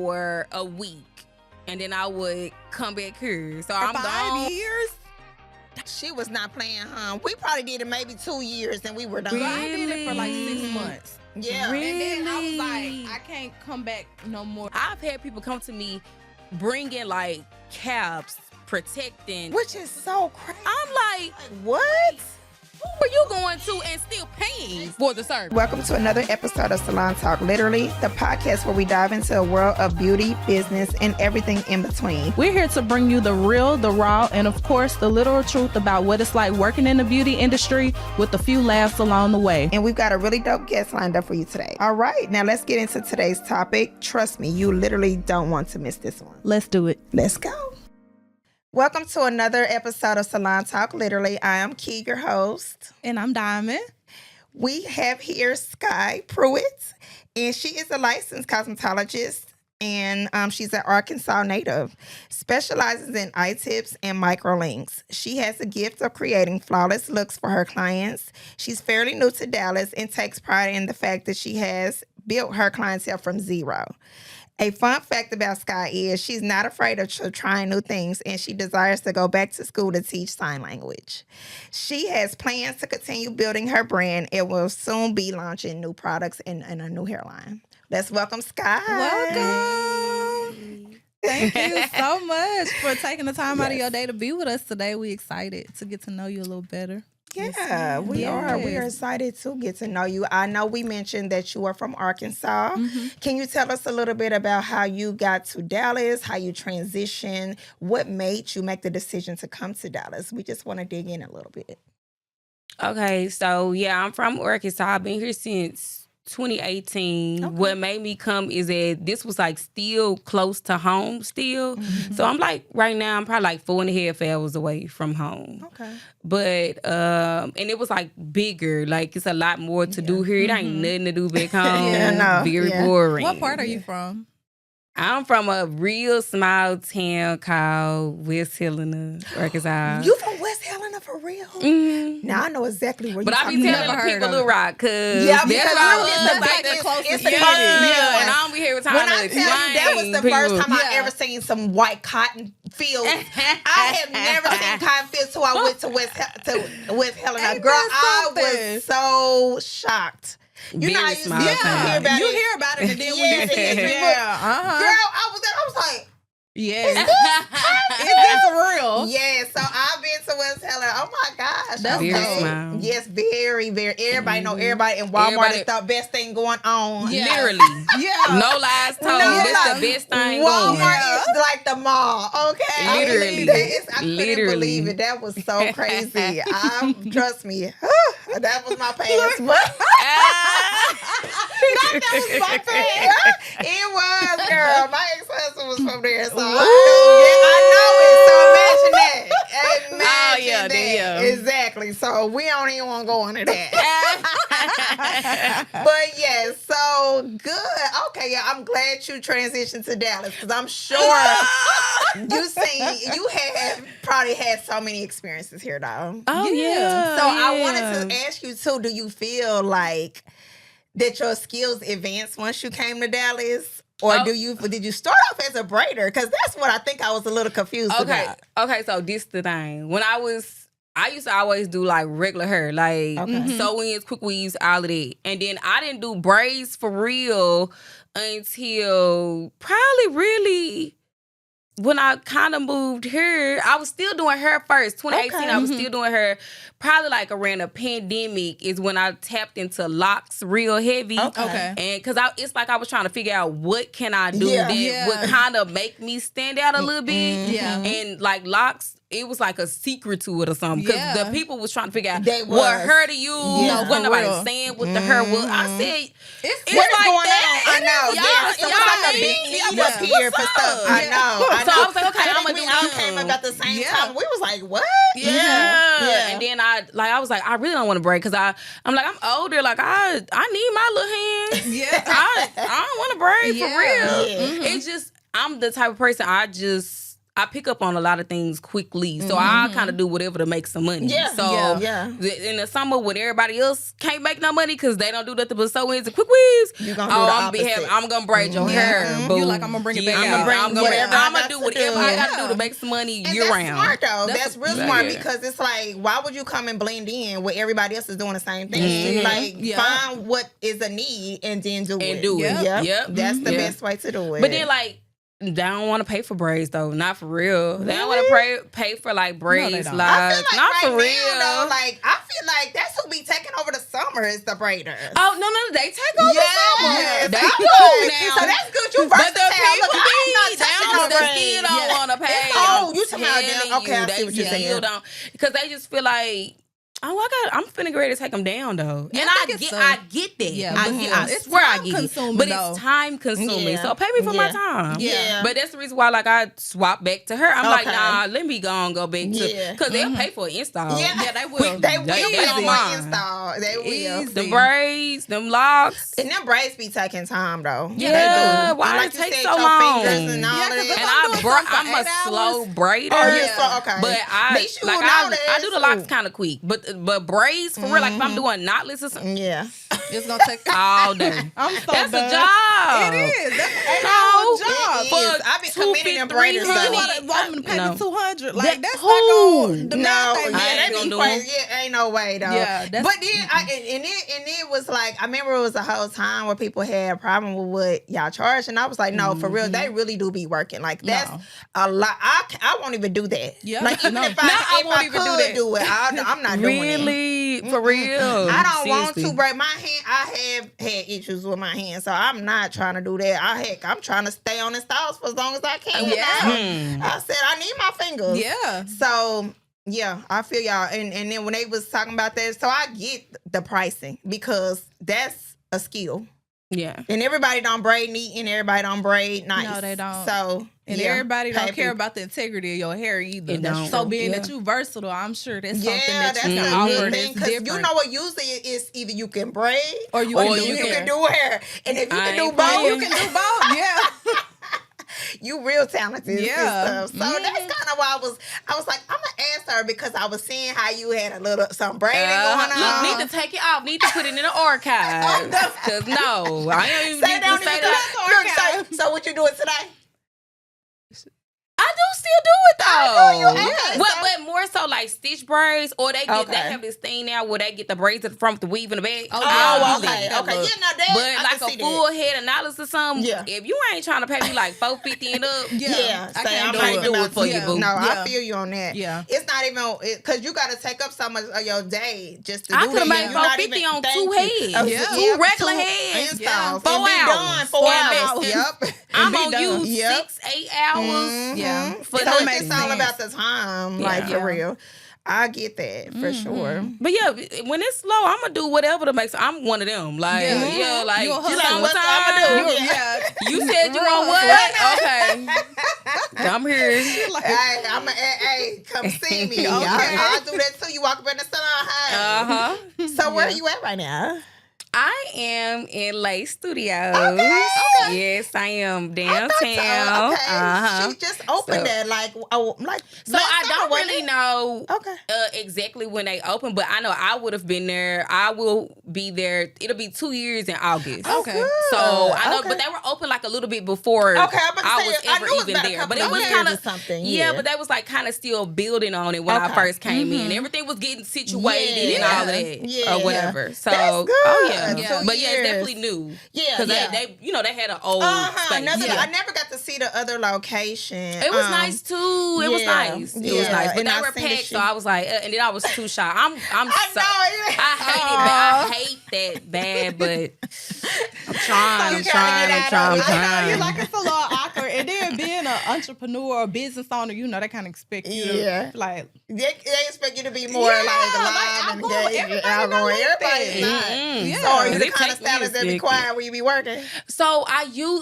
for a week, and then I would come back here. So I'm 5 gone. years? She was not playing, huh? We probably did it maybe 2 years and we were done. So I did it for like 6 months. Yeah. Really? And then I was like, I can't come back no more. I've had people come to me bringing like caps, protecting. Which is so crazy. I'm like, What? who are you going to and still paying for the service? Welcome to another episode of Salon Talk Literally, the podcast where we dive into a world of beauty, business, and everything in between. We're here to bring you the real, the raw, and of course, the literal truth about what it's like working in the beauty industry with a few laughs along the way. And we've got a really dope guest lined up for you today. All right, now let's get into today's topic. Trust me, you literally don't want to miss this one. Let's do it. Let's go. Welcome to another episode of Salon Talk Literally. I am Key, your host. And I'm Diamond. We have here Skye Pruitt, and she is a licensed cosmetologist, and she's an Arkansas native, specializes in eye tips and microlinks. She has the gift of creating flawless looks for her clients. She's fairly new to Dallas and takes pride in the fact that she has built her clientele from zero. A fun fact about Skye is she's not afraid of trying new things, and she desires to go back to school to teach sign language. She has plans to continue building her brand and will soon be launching new products and a new hairline. Let's welcome Skye. Welcome. Thank you so much for taking the time out of your day to be with us today. We're excited to get to know you a little better. Yeah, we are. We are excited to get to know you. I know we mentioned that you are from Arkansas. Mm-hmm. Can you tell us a little bit about how you got to Dallas, how you transitioned, what made you make the decision to come to Dallas? We just want to dig in a little bit. Okay, so yeah, I'm from Arkansas. I've been here since 2018. Okay. What made me come is that this was like still close to home still. Mm-hmm. So I'm like, right now, I'm probably like 4.5 hours away from home. Okay. But, and it was like bigger, like it's a lot more to do here. It ain't nothing to do back home. Yeah, no, Very yeah. boring. What part are you from? I'm from a real small town called West Helena, Arkansas. You from West Helena for real? Mhm. Now I know exactly where But you're I be telling the people Little Rock, because Yeah, that's because what I it's love the about big- that it's closest the yeah, closest yeah, one. and I don't be here with time When to I tell you, that was the first time I Yeah. ever seen some white cotton fields. I have never seen cotton fields till I went to West Helena. Ain't Girl, that I something? was so shocked. You know, Very I used to small hear town. about You it. hear about it, and then when Yeah, you see it, yeah. yeah, Girl, I was like, Yes. Is this real? yeah, so I've been to West Helena. Oh my gosh. That's Very okay. small. Yes, very, very. Everybody know everybody, and Walmart Everybody- is the best thing going on. Yeah. Literally. Yeah. No lies told. No That's lies. the best thing Walmart going. is like the mall, okay? Literally. I couldn't Literally. believe it. That was so crazy. Trust me, that was my past. It was, girl. My ex-husband was from there, so I know it. So imagine that. Imagine yeah, that. damn. Exactly. So we don't even want to go into that. But yeah, so good. Okay, yeah, I'm glad you transitioned to Dallas, because I'm sure you have probably had so many experiences here, though. Oh, Yeah. yeah. So I wanted to ask you too, do you feel like that your skills advanced once you came to Dallas? Or Oh. did you start off as a braider? Because that's what I think I was a little confused about. Okay, so this the thing. When I used to always do like regular hair, like Okay. sew-ins, quick weaves, all of that. And then I didn't do braids for real until probably really when I kind of moved here. I was still doing hair first. 2018, Okay. I was still doing hair. Probably like around the pandemic is when I tapped into locks real heavy. Okay. And because it's like I was trying to figure out what can I do Yeah. that Yeah. would kind of make me stand out a little bit. Yeah. And like locks, it was like a secret to it or something. Because Yeah. the people was trying to figure out They what was. hair to use, Yeah. what For nobody real. saying what the hair was. I said, It's What is like going that. on? I know. Y'all- Yeah, it was y'all like a mean? big need Yeah. up here for What's stuff. up? I Yeah. know. So I was like, okay, I I'ma think do we all them. came about the same Yeah. time. We was like, what? yeah. Yeah. And then I was like, I really don't want to break because I'm like, I'm older. Like I need my little hands. Yeah. I don't want to braid Yeah. for real. Yeah. It's just I'm the type of person I I pick up on a lot of things quickly. So I kind of do whatever to make some money. Yeah. So Yeah. in the summer when everybody else can't make no money because they don't do nothing but sew ins and quick weaves, You gonna do the opposite. I'm gonna braid your hair. You like, I'm gonna bring it back I'm out. gonna do whatever I gotta do to make some money And year that's round. smart though. That's real smart Yeah. because it's like, why would you come and blend in where everybody else is doing the same thing? Like, find what is a need and then do it. Yep. That's the best way to do it. But then like. They don't want to pay for braids though, not for real. They don't want to pay for like braids, don't. like I feel like not right for now, real. though, like I feel like that's who be taking over the summer is the braiders. Oh no, they take over summer. Yes. They I'm do like, now. So that's good. You But the versatile. people Look, I'm not be touching down, no they braids. still don't want to pay. Oh, I'm you talking about them? telling Okay, I you, see what they you're saying. still don't, because they just feel like. I'm finna get ready to take them down though, Yeah, and I I think get it's I get that. Yeah, I but get. yeah, I it's swear I time get it, consuming, but though. it's time consuming. Yeah. So pay me for my Yeah. time. Yeah. But that's the reason why, like, I swap back to her. I'm like, Okay. nah, let me go and go back to, Yeah. because they'll pay for an install. Yeah, they will. They will They pay don't for mind. an install. They will. Easy. Them braids, them locks. And them braids be taking time though. Yeah, they do. why And it like you take said, so your long? fingers and all Yeah, of 'cause that. if I'm doing something I'm a 8 slow hours. braider. Oh, yeah. so, okay. But At least you know I that. do the locks kind of quick, but braids for real. Like if I'm doing knotless or something, Yeah. It's gonna take all day. I'm so That's done. a job. It is. That's an 8 No, hour job. It For is. I be committed in 250, braiders. 300. though. Want me to pay No. me 200? Like That- that's who? not going. The No, math ain't yeah, I math. ain't that gonna be do crazy. Yeah, ain't no way though. Yeah, that's- but then it was like I remember it was a whole time where people had a problem with what y'all charge, and I was like, no, for real, they really do be working. Like that's No. a lot. I won't even do that. Yeah. Like even No. if No, I I won't even do could that. do it, I'm not doing it. Really, for real. I don't want Seriously. to break my hand. I have had issues with my hand, so I'm not trying to do that. I'm trying to stay on the styles for as long as I can. Yeah. I said I need my fingers. Yeah. So yeah, I feel y'all. And then when they was talking about that, so I get the pricing because that's a skill. Yeah. And everybody don't braid neat and everybody don't braid nice. No, they don't. So And yeah, everybody don't pay care people. about the integrity of your hair either. It don't. So being Yeah. that you versatile, I'm sure that's Yeah, something that that's you a can offer good that's thing because different. you know what usually it's either you can braid or you or can do you hair. can do hair. And if you I can do ain't both, playing. you You can do both. Yeah. you real talented Yeah. and stuff. So that's kind of why I was like, I'm gonna ask her because I was seeing how you had some braiding going on. Look, need to take it off. Need to put it in the archive. Cause no, I don't even Say need down to in say the that. look, so what you doing today? I do still do it though. know you- okay, But, so- but more so like stitch braids, or they Okay. have this thing now where they get the braids at the front with the weave in the back. Oh, Oh, yeah. okay. That Okay. look. Yeah, no, that But I like can a see full head of knowledge or something, Yeah. if you ain't trying to pay me like $4.50 and up, Yeah, I say, can't I'm do not it. do about it for to- you, boo. No, Yeah. I feel you on that. Yeah. It's not even because you got to take up so much of your day just to I do coulda that. made You're not $4.50 even- on thank two you. heads. Yeah. Two regular Two heads. installs. Yeah. And 4 be hours. done 4 4 hours. hours. Yep. I'm be on done. you Yep. 6-8 hours. Yeah. For So so it it's makes just all sense. about the time, like Yeah. for real. I get that for sure. But yeah, when it's slow, I'm gonna do whatever to make. I'm one of them. Like Yeah. like You a hustler. summertime. What's I'ma do? Yeah. You said you want what? Okay, I'm here. Hey, hey, come see me. Okay. I'll do that too. You walk up in the salon. Hey. So where are you at right now? I am in Lay Studios. Okay. Yes, I am Okay. downtown. She just opened So- that like So last I summer, don't wasn't really it? know Okay. exactly when they open, but I know I would have been there. I will be there. It'll be 2 years in August. Okay. So I know, Okay. but they were open like a little bit before Okay, I'm about to I say, was I ever knew it was even about a there. couple But it of was years kind or of something, Yeah, yeah. but they was like kind of still building on it when I Okay. first came in. Everything was getting situated and all of that Yeah. or whatever. So That's good. oh yeah, 2 but yeah, it's years. definitely new. Yeah, because yeah. they they had an old space. I never got to see the other location. It was nice too. It was yeah, nice. It was yeah, nice. But and they I were seen the packed, shit. so I was like, and then I was too shy. I'm I so, know. I hate that bad, but I'm trying. You trying to get out of it. I know, I'm you're trying. like it's a little awkward. And then being an entrepreneur or business owner, you know, they kind of expect you Yeah. to like They expect you to be more Yeah, like like alive and outgoing. engaged. Everybody Outgoing. not like Everybody's that. not. Mm-mm. Yeah. So are you Cause the it kind of take me a stylist that be second. quiet when you be working? So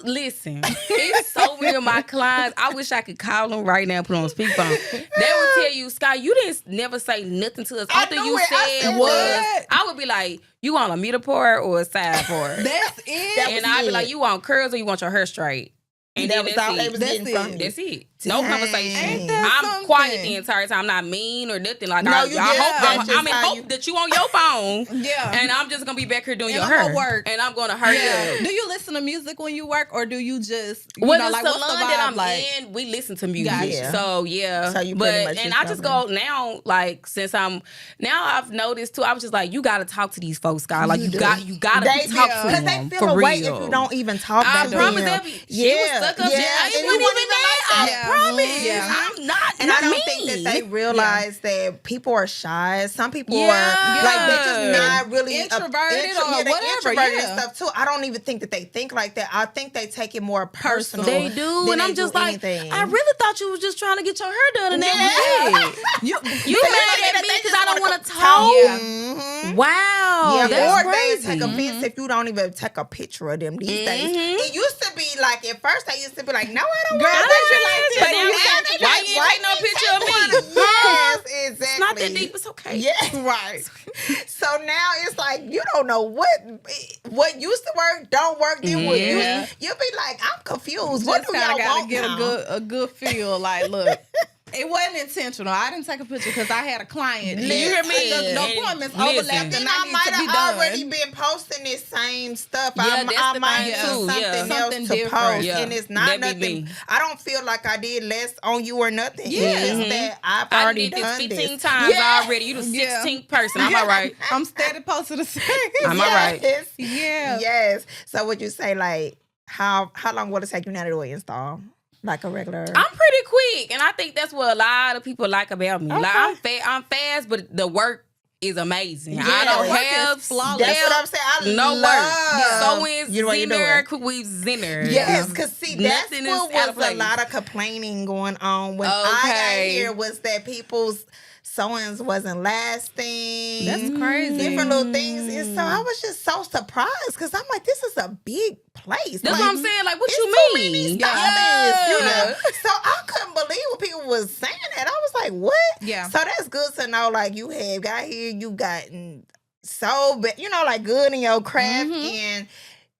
listen, it's so weird. My clients, I wish I could call them right now and put on speakerphone. They would tell you, Skye, you didn't never say nothing to us. I Only thing knew you it. I said said was, that. I would be like, you want a middle part or a side part? that's it. That and was I'd be it. like, you want curls or you want your hair straight? And that then was that's all they it. was That's getting it. from you. That's it. No Dang. conversation. Ain't that I'm quiet something? the entire time. I'm not mean or nothing. Like No, I you just- hope that's just I'm in how hope you- that you on your phone. Yeah. And I'm just gonna be back here doing And your I'm hair. gonna work. And I'm gonna hurry up. Do you listen to music when you work, or do you just you Well, know, the like salon what's the vibe that I'm like? in, we listen to music. Gotcha. So yeah. So you pretty much and just I just go now, like since I've noticed too. I was just like, you gotta talk to these folks, guys. Like you do. gotta They talk to because them they for feel away real. if you don't even talk I back to promise them. that she was stuck up. yeah, I and you wasn't wouldn't even even mad. like I that. promise. Yeah. I'm not. And I don't mean. think that they realize that people are shy. Some people Yeah. are like they're just not really Introverted or they're whatever, introverted yeah. and stuff too. I don't even think that they think like that. I think they take it more personal. They do, than and they I'm just do like, anything. I really thought you was just trying to get your hair done, and that Yeah. was it. You They mad think at that me they because just I don't wanna want to talk. talk? Yeah. Mhm. Wow, Yeah, that's or crazy. they take offense if you don't even take a picture of them these days. It used to be like at first they used to be like, no, I don't Girl, want a that's picture your like picture. this. Now But why they you like, ain't take no why you picture of take me? one? Yes, exactly. It's not that deep. It's okay. Yeah, right. So now it's like you don't know what used to work don't work. Then what Yeah. you'll be like, I'm confused. What Just do kinda y'all gotta want get now? a good feel. Like, look, it wasn't intentional. I didn't take a picture because I had a client. You hear me? The And appointments listen. overlapped, Then and I I might need to be have done. already been posting this same stuff. Yeah, I that's the might thing, do too. something Yeah. else Something to different. post, Yeah. and it's not That be nothing. me. I don't feel like I did less on you or nothing. Yeah. It's just that I've I already did this done 15 this times Yeah. already. You the Yeah. 16th person. Am I right? I'm steady posting the same. Am I right? Yes. Yeah. Yes. So would you say like how long will it take you now to do an install? Like a regular. I'm pretty quick, and I think that's what a lot of people like about me. Like Okay. I'm fast, but the work is amazing. I Yeah, don't work is have flawless. That's what I'm saying. I no love work. Sewing, you know what you're zinner, doing. quick weave, zinner. Yes, because see, that's Nothing is what out of was a place. lot of complaining going on when I got Okay. here was that people's sewings wasn't lasting. That's crazy. Different little things. And so I was just so surprised because I'm like, this is a big place. That's Like, what I'm saying. Like, what it's you too mean? many stylists, you know? Yeah. So I couldn't believe what people was saying that. I was like, what? Yeah. So that's good to know, like, you have got here, you gotten so, you know, like, good in your craft. And,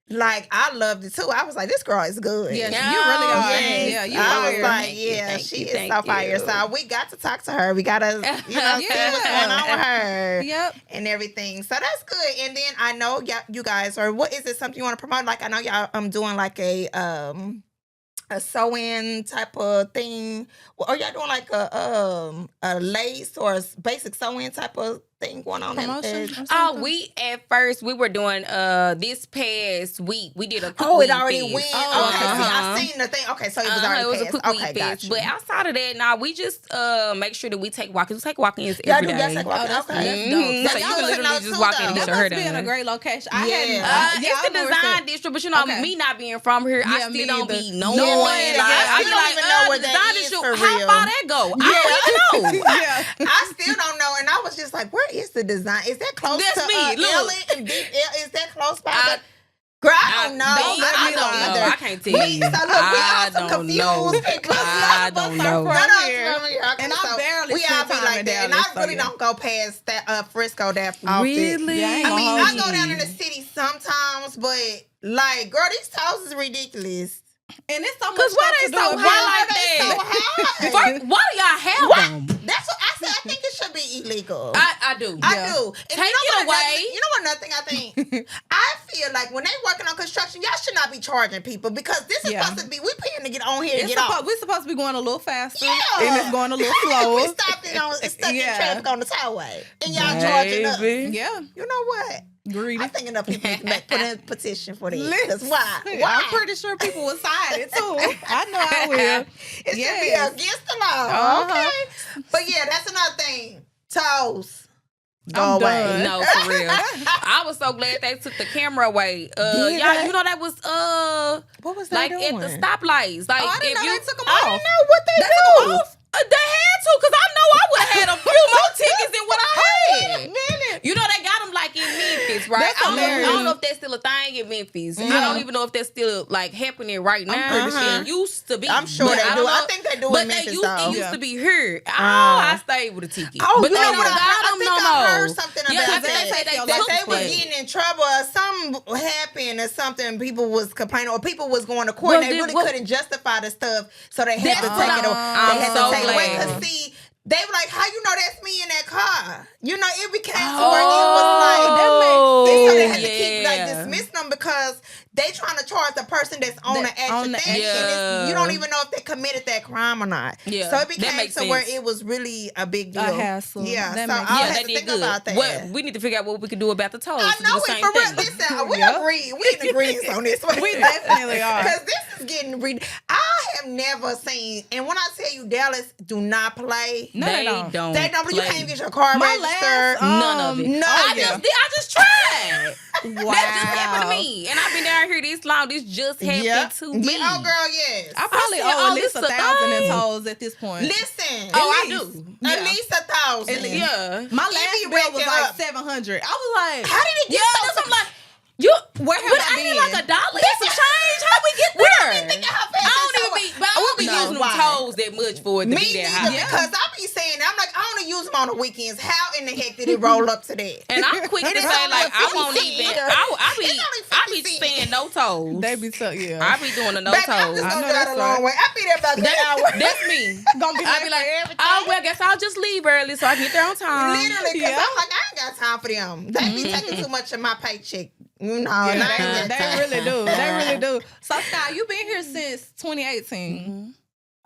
like, I loved it, too. I was like, this girl is good. Yeah, Yeah. you really are. Yes. Yeah, you I are. was like, Thank you, yeah, thank she you, is thank so fire. you. So we got to talk to her. We got to, see what's going on with her. Yep. And everything. So that's good. And then I know you guys are, what is it, something you want to promote? Like, I know y'all doing like a sew-in type of thing. Or y'all doing like a lace or a basic sew-in type of thing going on? Promotion. Oh, we at first we were doing this past week we did a quick Oh, it weave already fest. went. Oh, Okay, see, uh-huh. I seen the thing. Okay, so it was It already was a passed. quick Okay, week got fest. you. But outside of that, nah, we just make sure that we take walk-ins. We take walk-ins Y'all every do day. y'all take walk-ins? that's- Okay. that's dope. Mhm. That's So you good can to literally know just too, walk in though. and get That your hair must be in a done. great location. I Yeah. hadn't. It's the I know design a- district, but you know, Okay. me not being from here, Yeah, I me still don't either. be knowing. Yeah, Like, yeah. I You be don't like, even know where the that design is district, for how real. far that go? I don't even know. Yeah. I still don't know, and I was just like, "Where is the design? Is that close That's to me. Look. Ellen and Deep L? Is that close by?" I- Girl, I don't know. don't let I me don't lie. either. I can't tell Me, you. so look, we I all some don't know. confused people. I don't know. No, no, here. from here. Okay, And I so barely we all spend be time like in that, and Dallas, I so really yeah. don't go past that Frisco that often. Really? Yeah, I ain't I mean, gonna I hold go you. down in the city sometimes, but like, girl, these toes is ridiculous. And it's so much Cause why stuff they to so do. high Why like are they so that? high? Why do y'all have them? That's what I said. I think it should be illegal. I do. I Yeah. do. And Take you know it what away. You know what another thing I think? I feel like when they working on construction, y'all should not be charging people because this is Yeah. supposed to be, we paying to get on here and It's get off. we're supposed to be going a little faster. Yeah. And it's going a little we slower. stopped it on stuck in Yeah. traffic on the tollway. And y'all charging us. Baby. Yeah. You know what? Greedy. I think enough people need to put in a petition for this. Because Listen, why? Why? I'm pretty sure people will sign it too. I know I will. It should be Yes. against the law. Uh-huh. Okay. But yeah, that's another thing. Toes. Go I'm away. done. No, for real. I was so glad they took the camera away. Did Y'all, they? you know that was What was they like doing? at the stoplights. Like Oh, I didn't if know you they took them I off. didn't know what they They do. took 'em off? They had to, cause I know I would have had a few more tickets than what I had. Minute. You know they got them like in Memphis, Memphis, right? That's I don't hilarious. know if that's still a thing in Memphis. I don't even know if that's still like happening right now. It used to be. I'm sure but they I do. don't I know. think they do But in Memphis, it though. used to be here. I stayed with a ticket. Oh, but you they know don't what? got I them think no I more. heard something Yeah, about they that. say they Like took they was it. getting in trouble or something happened or something. People was complaining or people was going to court. Well, And they then really what- couldn't justify the stuff, so they had to That's take what it away. I'm They had so to take it away glad. because see. They were like, how you know that's me in that car? You know, it became to where it was like, Oh, so they had to keep like yeah. dismissing them because they trying to charge the person that's on the actual on the thing. actual- And Yeah. you don't even know if they committed that crime or not. Yeah, So it that became makes to where sense. it was really a big deal. A hassle. Yeah, That so makes I'll Yeah, have they to did think good. about that. What we need to figure out what we can do about the tolls. I to do know the it same for real. thing. Listen, we Yep. agree. We in agreement on this one. We definitely are. Because this is getting I have never seen, and when I tell you Dallas do not play, No, they they don't. don't. they don't. You play. can't get your car My registered. last, None of it. No, I yeah. just did. I just tried. Wow. That just happened to me, and I've been down here this long. This just happened to me. Yeah, oh, girl, yes. I probably said, owe oh, at least this 1,000 in thing. tolls at this point. Listen. Oh, I At least. do. At Yeah. least 1,000. Yeah. My It last be bill was racking like up. 700. I was like, How did it Yeah, get so? that's what I'm like. You where have but I ain't it been? like $1 and some change? How we get there? Think of how fast I don't it's even so- be, but I don't be No, using them why? tolls that much for it to Me be that neither, high. Yeah. because I be saying, I'm like, I only use them on the weekends. How in the heck did it roll up to that? And I'm quick to It is say only like I 50 won't cents. even. It's I only be 50 saying no tolls. they be so, yeah. I be doing the no Baby, I'm tolls. just I gonna know drive that's a long right. way. I be there about an hour. That's me. Gonna be I be like, everything. oh well, I guess I'll just leave early so I can get there on time. Literally, because Yeah. I'm like, I ain't got time for them. They be taking too much of my paycheck. You know, and I Yeah, ain't got they time. really do. They really do. So, Skye, you've been here since 2018.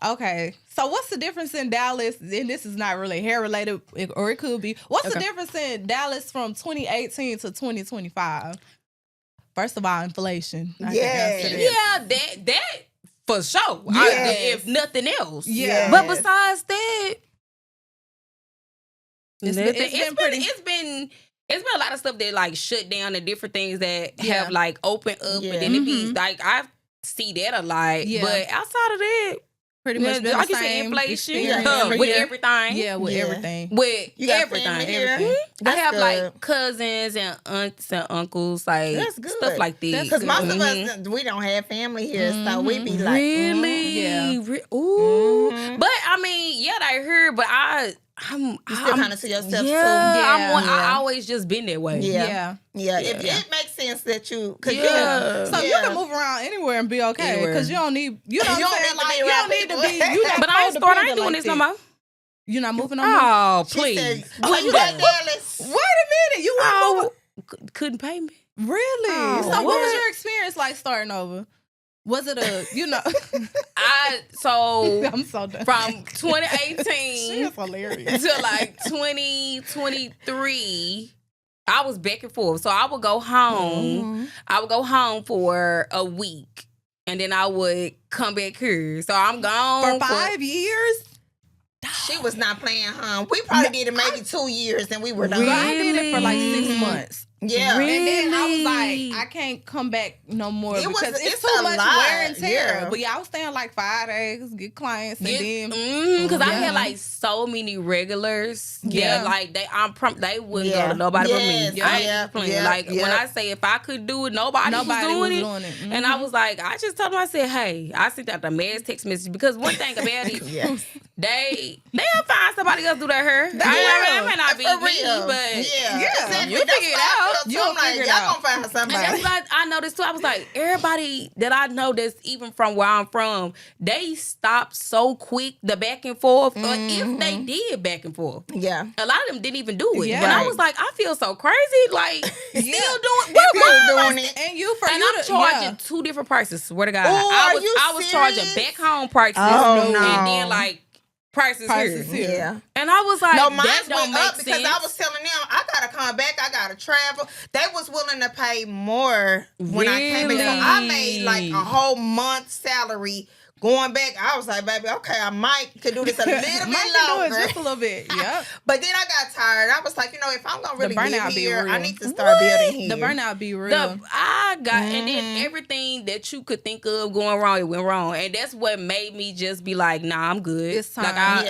Okay. So, what's the difference in Dallas? And this is not really hair related, or it could be. What's the Okay. difference in Dallas from 2018 to 2025? First of all, inflation. I can Yeah. answer that. Yeah, that for sure. Yes. If nothing else. Yeah. But besides that, It's nothing. been- it's been pretty- It's been a lot of stuff that like shut down and different things that Yeah. have like opened up, Yeah. and then it be like I see that a lot. Yeah. But outside of that, Pretty much been like the you said, same inflation experience every with year. everything. Yeah, with Yeah. everything. With You got everything. family here? Mhm. I That's have good. like cousins and aunts and uncles, like That's good. stuff like that. Because most of Mhm. us, we don't have family here, so we be like, Really? Yeah. Ooh. Mhm. But I mean, yeah, I heard, but I'm you still kind of see yourself yeah, too. I always just been that way. Yeah. Yeah. Yeah, it makes sense that you, cause Yeah. So you can move around anywhere and be okay Anywhere. because you don't need. You know You what don't I'm saying? need to Like be you around don't need to people. be. You not But I ain't started. I ain't doing this no more. You not moving on. more? Oh, She please. said, oh, you got Dallas. Wait a minute. You weren't moving. Couldn't pay me. Really? Oh, so what was what? your experience like starting over? Was it a So I'm so done. from She 2018 is hilarious. to like 2023, I was back and forth. So I would go home. I would go home for a week, and then I would come back here. So I'm gone For 5 years? She was not playing, huh? We probably did it maybe 2 years and we were done. Girl, I did it for like 6 Really? months. Yeah. Really? And then I was like, I can't come back no more It was- because it's it's too a much lot, wear and tear. yeah. But yeah, I was staying like 5 days, get clients, and then Because I Yeah. had like so many regulars. Yeah. Yeah, like they wouldn't Yeah. go to nobody Yes, but me. I ain't yeah, just playing. yeah, Like when yeah. I say if I could do it, nobody was doing it. Mm-hmm. And I was like, I just told them, I said, hey, I sent out the mass text message because one thing about it, Yes. they'll find somebody else do their hair. I will. may not be For me, real. but Yeah. Exactly. you That's figure it why I out. felt too. You'll I'm like, figure it y'all out. gonna find And somebody. that's what I noticed too. I was like, everybody that I know that's even from where I'm from, they stopped so quick the back and forth, or if they did back and forth. Yeah. A lot of them didn't even do it. Yeah. And I Right. was like, I feel so crazy. Like, still doing If what you why am I doing it. And you for and you I'm to charging yeah. 2 different prices. Swear to God, Ooh, I are you was charging serious? back home prices, Oh, and no. then like prices Prices here. here. Yeah. And I was like, No, mine that don't went make up sense. because I was telling them I gotta come back, I gotta travel. They was willing to pay more when I came back. So I made like a whole month's salary going back, I was like, baby, okay, I could do this a little bit longer. Do it just a little bit. Yep. But then I got tired. I was like, if I'm gonna really burnout live be here, real. I need to start building here. The burnout be real. And then everything that you could think of going wrong, it went wrong, and that's what made me just be like, nah, I'm good. It's time.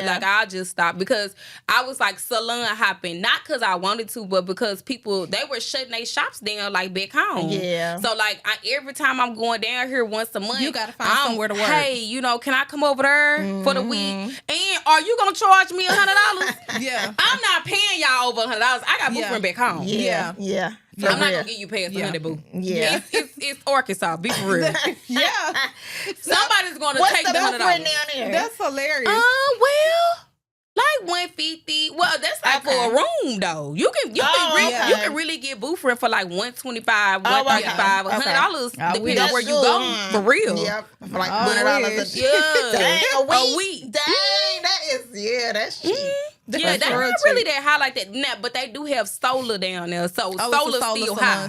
Like I'll just stop, because I was like salon hopping, not because I wanted to, but because people, they were shutting their shops down like back home. Yeah. So like every time I'm going down here once a month, You gotta find somewhere to work. Hey, can I come over there for the week? And are you gonna charge me $100? Yeah. I'm not paying y'all over $100. I got boyfriend back home. Yeah. For I'm not real. gonna give you past $100, boo. Yeah. It's Arkansas. Be for real. Yeah. Somebody's gonna What's take the the blueprint $100. down there? That's hilarious. Well, like $150. Well, that's like for a room though. You can really get boofering for like $125, $135, $100 depending on where you go. For real. Yep. For like $100 a week. Dang, that's cheap. Yeah, they're not really that high like that. Nah, but they do have solar down there, so solar's still high.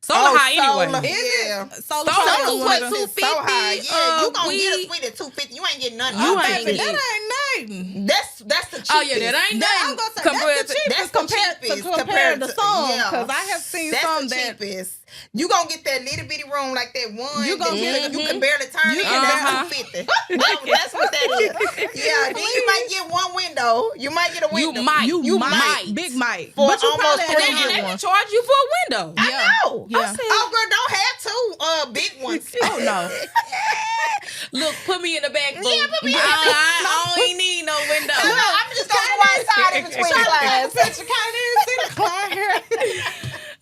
Solar high anyway. Solar was what, $250? $250? So high. Yeah, you gonna get a suite at $250. You ain't getting nothing. That ain't nothing. That's the cheapest. Oh yeah, that ain't I'm nothing. gonna say that's the cheapest compared to some. Because I have seen some that cheapest. You gonna get that little bitty room like that one. You can barely turn it. That's $250. That's what that is. Yeah. Then you might get one window. You might get a window. You might. Big might. For But you almost probably And they can charge you for a window. I know. Yeah. Oh, girl, don't have two big ones. Oh no. Look, put me in the back, boo. Yeah, put me in the I don't need no window. I'm just gonna go outside in between class. You can't even see the client here.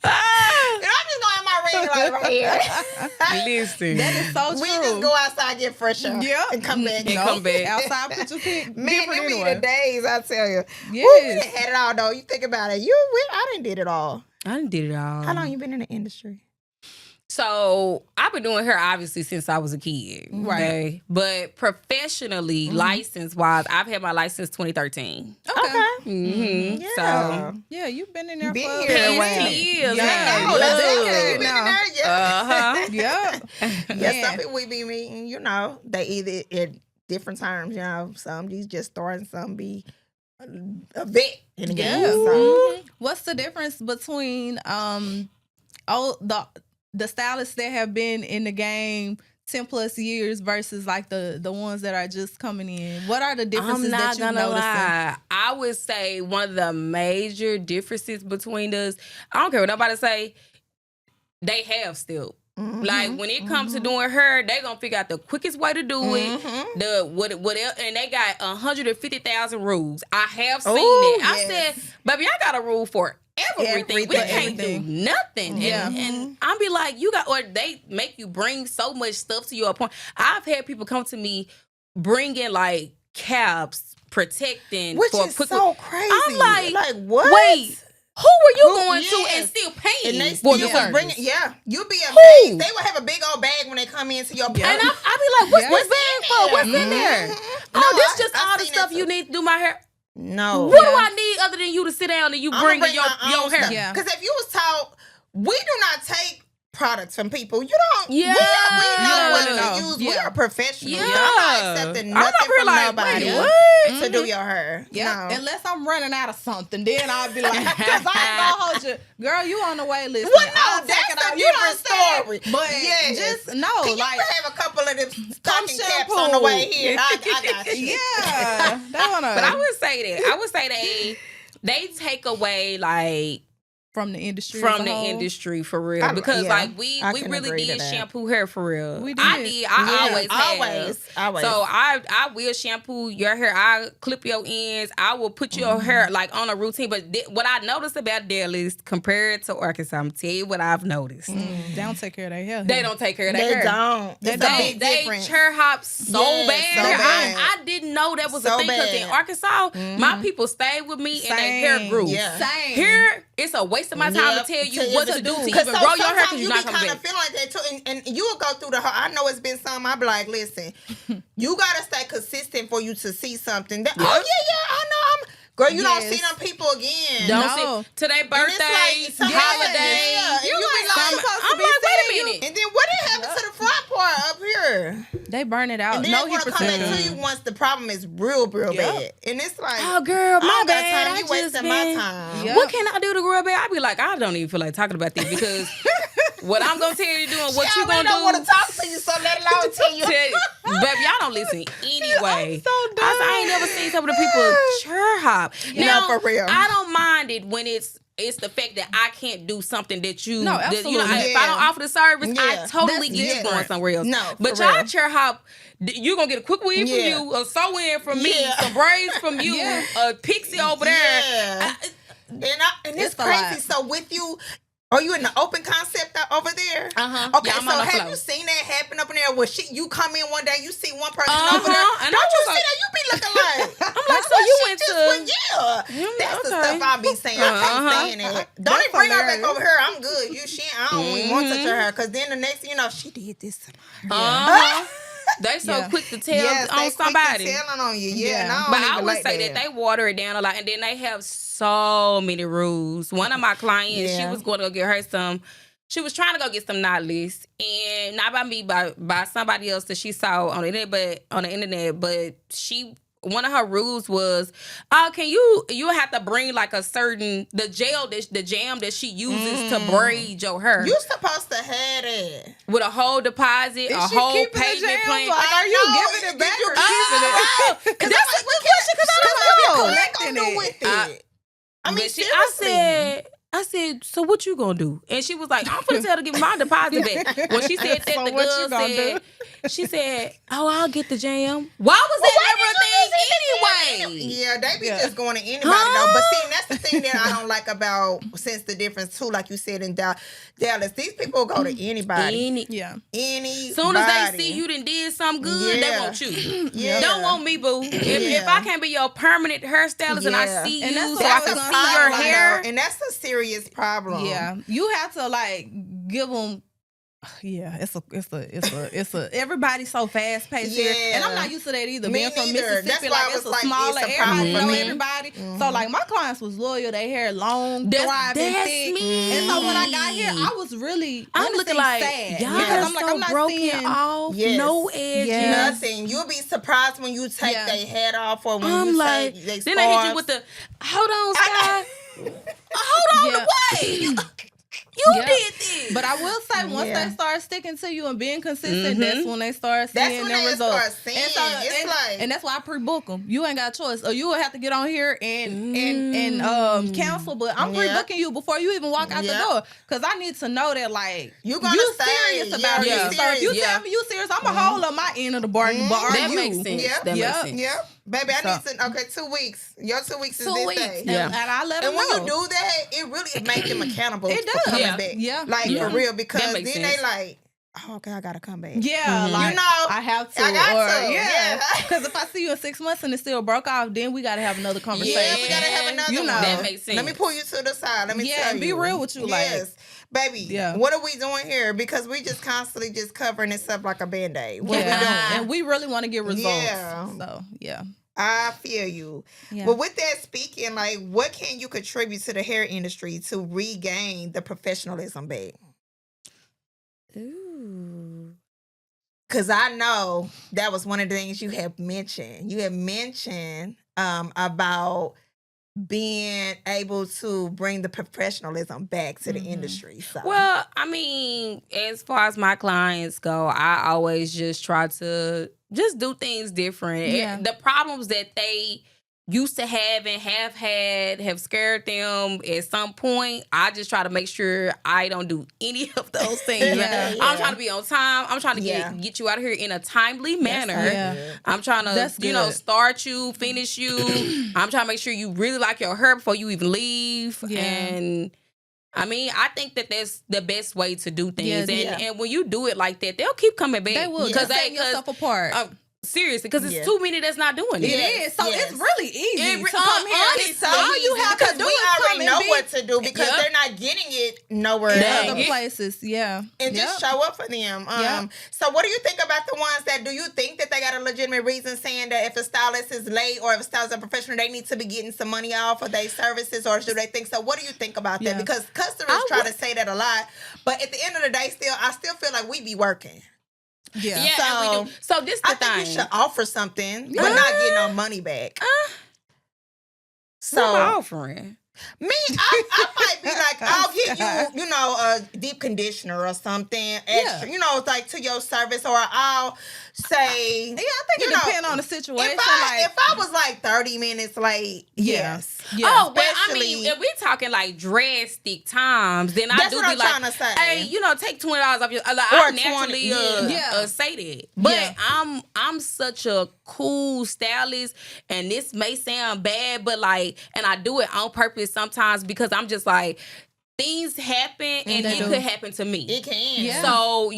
I'm just gonna have my ring light right here. Listen. That is so true. We just go outside, get fresh air, and come back. come back. Outside, put your pick. Man, them be the days, I tell you. Yes. We done had it all, though. You think about it. I done did it all. I done did it all. How long you been in the industry? So I've been doing hair obviously since I was a kid, Right. Okay? But professionally, license wise, I've had my license 2013. Okay. Mm-hmm. Yeah. So Yeah, you've been in there Been for here a a while. minute. years. Yeah. Oh, that's Yeah. it. You been in there? Yeah. Uh-huh. Yeah, some people we be meeting, they either at different times, some these just starting, some be a vet in the game. Yeah. So. What's the difference between the stylists that have been in the game 10 plus years versus like the ones that are just coming in? What are the differences I'm not that you're gonna noticing? lie. I would say one of the major differences between us, I don't care what nobody say, they have still. Mm-hmm. Like when it comes to doing hair, they gonna figure out the quickest way to do it. And they got 150,000 rules. I have seen it. I said, baby, I got a rule for everything. We can't do nothing. Yeah. And I'll be like, or they make you bring so much stuff to your appointment. I've had people come to me bringing like caps, protecting, Which for is so crazy. I'm like, what? wait. Who were you going to and still paying And they for still the was service? bringing, you'll be amazed. They will have a big old bag when they come into your place. And I be like, what's bag for? What's in there? Oh, this just all the stuff you need to do my hair. No. What do I need other than you to sit down and you bring your hair? Yeah. Because if you was taught, we do not take products from people. You don't. Yeah. We know what to use. Yeah. We are professionals. Yeah. I'm not accepting I'm nothing not from like, nobody wait, what? to do your hair. Yeah, No. unless I'm running out of something, then I'll be like, because I ain't gonna hold you, girl. You on the wait list? Well, no, I'll take it that's out. a You know different what I'm story. saying? But Yes. just no, Can you like have a couple of them stocking caps shampoo. on the way here? I got you. yeah, that one. But I would say that. I would say they take away like from the industry, from as a the whole. industry for real, because like we can really agree to did that. shampoo hair for real. We did. I always have. Always. So I will shampoo your hair. I clip your ends. I will put your hair like on a routine. But what I noticed about Stylist compared to Arkansas, I'm tell you what I've noticed. They don't take care of their hair. They don't take care of their They hair. don't. It's a big They difference. chair hop so Yes, bad. so bad. I didn't know that was a So thing because in bad. Arkansas, my people stayed with me and their hair Same. grew. Yeah. Same. Here, it's a waste of my time Yep, to tell you what to do to Because even grow your hair sometimes because you you're be not coming kind back. of feeling like that too, and you will go through the. I know it's been some. I be like, listen, you gotta stay consistent for you to see something. That, oh yeah, I know. Girl, you don't Yes. see them people again. Don't No. see today And birthday, it's like, holiday. yeah. You And you like, be I'm like, supposed to I'm be like, wait a seeing you. minute. and then what did happen to the front part up here? They burn it out. And then No they heat want to come back protector. to you once the problem is real Yep. bad. And it's like, Oh, girl, I my don't got bad. time. I You just wasting my been. time. Yep. What can I do to grow bad? I be like, I don't even feel like talking about this because what I'm gonna tell you to do and what She you already gonna don't want do. to talk to you, so let alone tell you. Baby, y'all don't listen anyway. so I said, I ain't never seen some of the people chair hop. No, Now, for real. I don't mind it when it's the fact that I can't do something that you. No, that, you know, absolutely. if I don't Yeah. offer the service, I Yeah. totally That's get you going different. somewhere else. No, but for y'all real. chair hop. You gonna get a quick weave Yeah. from you, a sew in from me, Yeah. some braids from you, Yeah. a pixie over there. Yeah. And it's It's a crazy. lot. So with you, are you in the open concept over there? Uh-huh. Okay, Yeah, I'm so on the have flow. you seen that happen up in there? Where you come in one day, you see one person Uh-huh. over there. And Don't I you was see like- that? You be looking like. I'm like, so you went just to. went, yeah. That's the okay. stuff I be saying. I can't Uh-huh. stand it. Don't That's even bring her back hilarious. over here. I'm good. I don't even want to touch her hair because then the next thing you know, she did this to my hair. Uh-huh. They so Yeah. quick to tell Yes, on they quick to somebody. telling on you. Yeah, Yeah. and I don't But I even would like say that they water it down a lot, and then they have so many rules. One of my clients, she Yeah. was going to go get her some. She was trying to go get some knotless, and not by me, by somebody else that she saw on the internet. But one of her rules was, you have to bring like a certain the jam that she uses to braid your hair You supposed to have it. with a whole deposit, Is a she whole keeping the payment jam? plan. Like, are you know. giving it Did back you or keep keeping it? Oh, that's a good question because I know. don't know. Collecting What it. with it? I mean, But seriously. I said, so what you gonna do? And she was like, I'm gonna tell her to give me my deposit back. When she said that, So the what girl you gonna said, she said, oh, I'll get the jam. Why was that never a thing anyway? Yeah, they be Yeah. just going to anybody though. But see, and that's the thing that I don't like about since the difference too, like you said in Dallas, these people go to anybody. Yeah. Anybody. Soon as they see you done did something good, they Yeah. want you. Yeah. Don't want me, boo. If Yeah. I can't be your permanent hairstylist and I Yeah. see And you that's so what I I was can gonna see say, your like, hair. And that's a serious problem. Yeah, you have to like give them. Yeah, everybody's so fast paced here, and I'm not used to that either. Me Being from neither. Mississippi, That's why like I it's a was like, smaller, it's a problem everybody for know me. everybody. Mhm. So like my clients was loyal. They hair long, That's thriving, me. thick, and so when I got here, I was really I'm honestly looking like sad. y'all because are I'm like so I'm not broken seeing. off, Yes. no edges. Yes. Nothing. You'll be surprised when you take Yeah. their head off or when I'm you like, take they then they hit you scarves. with the, hold on, Skye. Hold on, Yeah. wait. You Yeah. did this. But I will say, once Yeah. they start sticking to you and being consistent, that's when they start seeing That's when their they results. start seeing. It's like- and that's why I pre-book them. You ain't got a choice, or you will have to get on here and cancel. But I'm Yeah. pre-booking you before you even walk out the Yeah. door, because I need to know that like You gonna you stay. serious about Yeah, it. you So if you serious. tell me you serious, I'm gonna hold up my end of the bargain. But are that you? makes sense. Yep. That Yep. makes sense. Yep. Baby, I So- need to, okay, 2 weeks. Your 2 weeks is 2 this weeks, day. Yeah. and I let them And when know. you do that, it really makes them accountable It for does. coming Yeah. back. Yeah. Like, Yeah. for real, because That then makes they sense. like, oh, okay, I gotta come back. Yeah, like You know, I have to. I got or, to, Yeah, yeah. because if I see you in 6 months and it still broke off, then we gotta have another conversation. Yeah, we gotta have another You know. one. That makes sense. Let me pull you to the side. Let me Yeah, tell and you. be real with you, Yes. like- Baby, Yeah. what are we doing here? Because we just constantly just covering this up like a Band-Aid. What Yeah. we doing? And we really want to get results. Yeah. So yeah. I feel you. Yeah. But with that speaking, like, what can you contribute to the hair industry to regain the professionalism back? Ooh. Because I know that was one of the things you have mentioned. You have mentioned about being able to bring the professionalism back to the industry. So. Well, I mean, as far as my clients go, I always just try to just do things different. Yeah. The problems that they used to have and have scared them at some point, I just try to make sure I don't do any of those things. Yeah. I'm trying to be on time. I'm trying to Yeah. get you out of here in a timely manner. Yeah. I'm trying to, That's good. start you, finish you. I'm trying to make sure you really like your hair before you even leave. Yeah. And I mean, I think that that's the best way to do things. Yeah, and when you do it like that, they'll keep coming back. They will. Because Because they yourself apart. seriously, because it's Yeah. too many that's not doing it. It is. So yes. it's really easy It to re- come here. honestly, It's all you have because to do we is come already and know be what to do because Yep. they're not getting it nowhere in Dang. else. other places. Yeah. And just Yep. show up for them. Yep. So what do you think about the ones that, do you think that they got a legitimate reason saying that if a stylist is late or if a stylist is a professional, they need to be getting some money off of their services, or do they think so? What do you think about that? Yeah. Because customers try to say that a lot, but at the end of the day, I still feel like we be working. Yeah. Yeah, and we do. So this the I think thing. you should offer something, but not get no money back. What am I So offering? me, I might be like, I'll give you, a deep conditioner or something extra, like to your service, or I'll say, Yeah, I think it depends on the situation. if I was like 30 minutes late, yes. Yeah. Oh, well, I mean, Especially- if we're talking like drastic times, then I That's do what be I'm like, trying to say. hey, take $20 off your. Like, Or I 20, naturally yeah. say that, but Yeah. I'm such a cool stylist, and this may sound bad, but like, and I do it on purpose sometimes because I'm just like, things happen and They it do. could happen to me. It can. Yeah. So,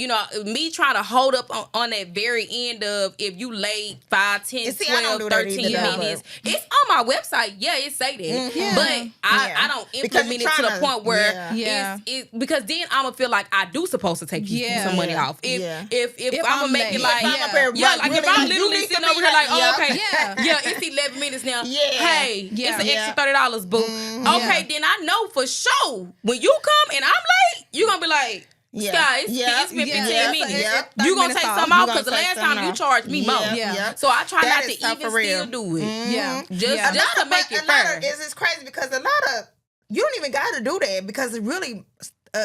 me trying to hold up on that very end of if you late 5, 10, And see, I don't 12, do that 13 either, minutes. It's on my website. Yeah, it say that. Mhm. But Yeah. I don't Because implement you're it to the trying to- point where Yeah. because then I'm going to feel like I do supposed to take you Yeah. some money Yeah. off. If Yeah. I'm going to make it late. like, If I'm up here, yeah, like if I'm you literally need to sitting be over here like, oh, yeah. okay. Yeah. Yeah, it's 11 minutes now. Yeah. Hey, Yeah. it's an Yeah. extra $30, boo. Mhm. Okay, then I know for sure when you come and I'm late, you're going to be like, Yeah. Sky, it's Yeah. been 15 Yeah. minutes. Yeah. You gonna 30 take minutes some off. off You because the gonna last take time some you off. charged me more. Yeah. So I try That not is to tough even for real. still do it. Yeah. Just Yeah. just to make it fair. It's crazy because a lot of, you don't even got to do that because it really,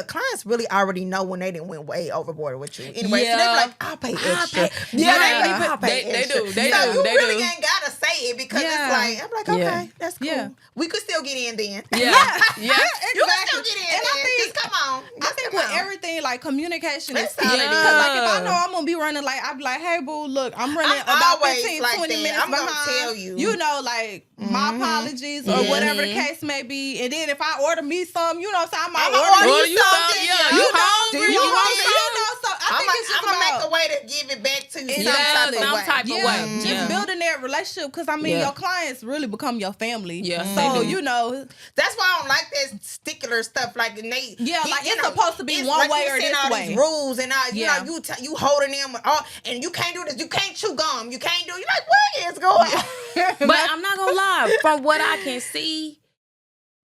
clients really already know when they didn't went way overboard with you. Anyway, so they be Yeah. like, I'll pay extra. pay- Yeah, Yeah. they be like, I'll pay They extra. do. They so do. you They really do. ain't got to say it because Yeah. it's like, I'm like, okay, Yeah. that's cool. Yeah. We could still get in then. Yeah. Yeah. You can still get in And I then. think- Just come on. I Just think come with on. everything, like communication is That's key. all it Because is. like if I know I'm gonna be running late, I'd be like, hey boo, look, I'm running I'm about always 15, like 20 that. minutes I'm gonna behind. tell you. You know, like my apologies or whatever the case may be. And then if I order me some, you know what I'm saying? I I'ma might order order you you something. something. Yeah, you hungry? Do you You want hungry? you know, so I think it's just I'm gonna about make a way to give it back to you Yeah, some some type type of of way. way. just Yeah. building that relationship because I mean Yeah. your clients really become your family. Yeah, So they do. you know, That's why I don't like that stickler stuff. Like, and they, Yeah, you like, it's know, supposed to be it's one like way you or send this all way. these rules, and Yeah. you holding them with all, and you can't do this. You can't chew gum. You can't do. You're like, what is going on? But I'm not gonna lie, from what I can see,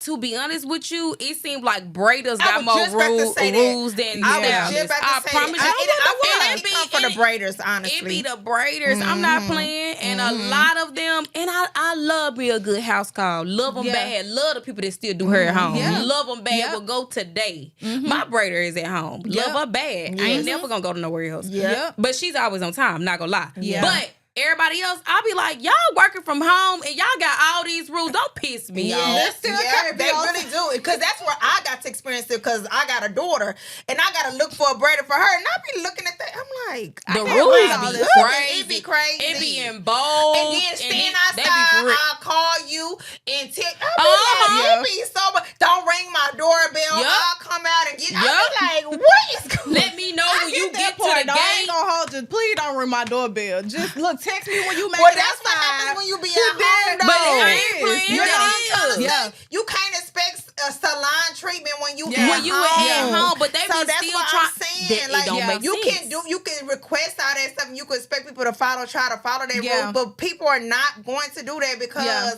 to be honest with you, it seems like braiders I got was more just about to say that. rules than I was stylists. just about to I say promise you. that. I And think it come for the braiders, honestly. It be the braiders. I'm not playing, and a lot of them. And I love me a good house call. Love them Yeah. bad. Love the people that still do hair at home. Yeah. Love them bad. Yep. Will go today. My braider is at home. Love Yep. her bad. I ain't never gonna go to nowhere else. Yeah. But she's always on time. Not gonna lie. Yeah. But everybody else, I'll be like, y'all working from home and y'all got all these rules. Don't piss me off. That's still can't be they on- really do. Because that's where I got to experience it. Because I got a daughter, and I got to look for a braider for her, and I be looking at that. I'm like, The I can't rules read all be this. crazy. It be crazy. It be in bold. And then stand they be outside, for real. I'll call you and tell. Uh-huh. It be so much. Don't ring my doorbell. Yup. I'll come out and get. Yup. I be like, what is going? Let me know when you get to part, the though. I ain't gate. gonna hold you. Please don't ring my doorbell. Just look, text me when you make Well, it that's what outside. happens when you be You at home, did. though. But I ain't playing. You know what I'm It trying to is. Yeah. say? You can't expect a salon treatment when you Yeah. When you at home, but they so be that's still what trying. I'm saying. It Like, don't make you sense. you can request all that stuff, and you can expect people to try to follow their Yeah. rules, but people are not going to do that because Yeah.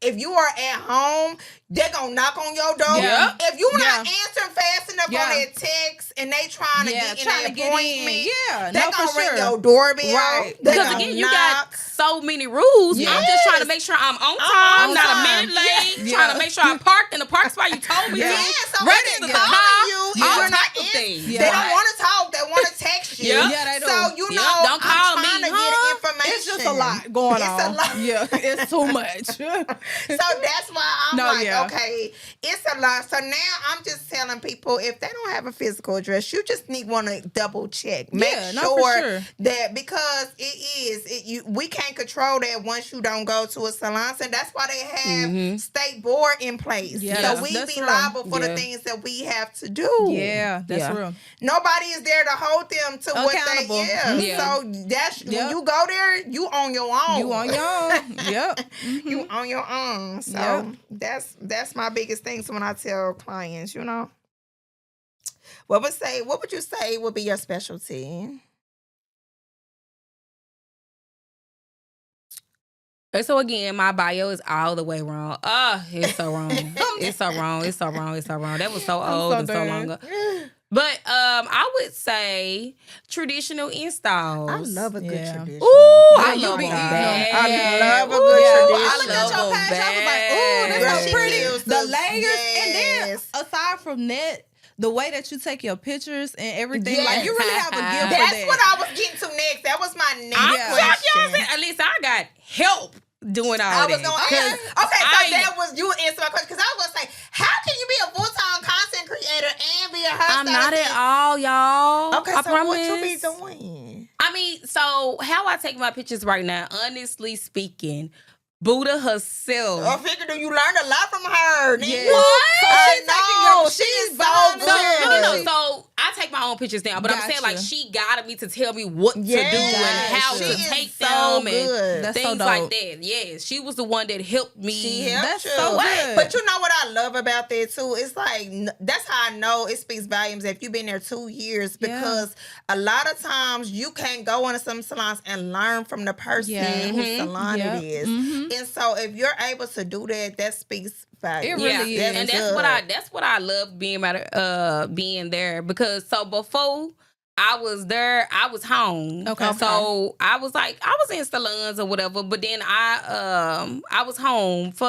if you are at home, they're gonna knock on your door. Yeah. If you're not Yeah. answering fast enough Yeah. on their text and they trying to get in trying their to get appointment, in. Yeah, they no, gonna for ring sure. your doorbell. Right. They Because gonna again, you knock. got so many rules. I'm just trying to Yes. make sure I'm on time, on not time. a minute late. Yeah. Trying to make sure I parked in the park spot you told me Yeah. to. Yeah, so Ready when to they the calling car, you, all you're not type of in. things. They Yeah. don't want to talk. They want to text you. Yeah. Yeah, they do. So you Yep, know, don't call I'm trying me, to huh? get information. It's just a lot going on. It's a lot. Yeah, it's too much. So that's why I'm No, like, yeah. okay, it's a lot. So now I'm just telling people if they don't have a physical address, you just want to double check, make Yeah, no, for sure. that because we can't control that once you don't go to a salon. So that's why they have state board in place. Yeah, so we that's be real. liable for the Yeah. things that we have to do. Yeah, that's Yeah. real. Nobody is there to hold them to what they. Accountable. Yeah. Yeah. So that's Yep. when you go there, here, you on your own. You on your own. Yep. You on your own. So that's my biggest thing. So when I tell clients, what would you say would be your specialty? And so again, my bio is all the way wrong. It's so wrong. It's so wrong. It's so wrong. It's so wrong. That was so old and so long ago. But I would say traditional installs. I love a good tradition. Ooh, I you love be them eating bad. I love a Ooh, good I tradition. looked at your page. I was like, ooh, Girl, that's she so pretty. kills The those- layers. And then yes. aside from that, the way that you take your pictures and everything, Yes. like you really have a gift for That's that. what I was getting to next. That was my next I'm question. y'all said, at least I got help doing all I was that. going Okay. so that was you answer my question because I was gonna say, how can you be a full-time content creator and be a hairstylist? I'm not at all, y'all. Okay, I so promise. what you be doing? I mean, so how I take my pictures right now, honestly speaking, Buddha herself. I figured you learned a lot from her. Yeah. What? So I she's know. taking She's she's so behind the good. scenes. So I take my own pictures now, but I'm saying like Gotcha. she guided me to tell me what to do Yes, and how she to is take so them good. and That's so things dope. like that. Yes, she was the one that helped me. She helped That's you. so good. But you know what I love about that too? It's like that's how I know it speaks volumes if you've been there 2 years because a lot of times you can't go into some salons and learn from the person whose salon it is. And so if you're able to do that, that speaks volumes. It really is. And that's what I love being about being there because so before I was there, I was home. Okay. So I was in salons or whatever, but then I was home for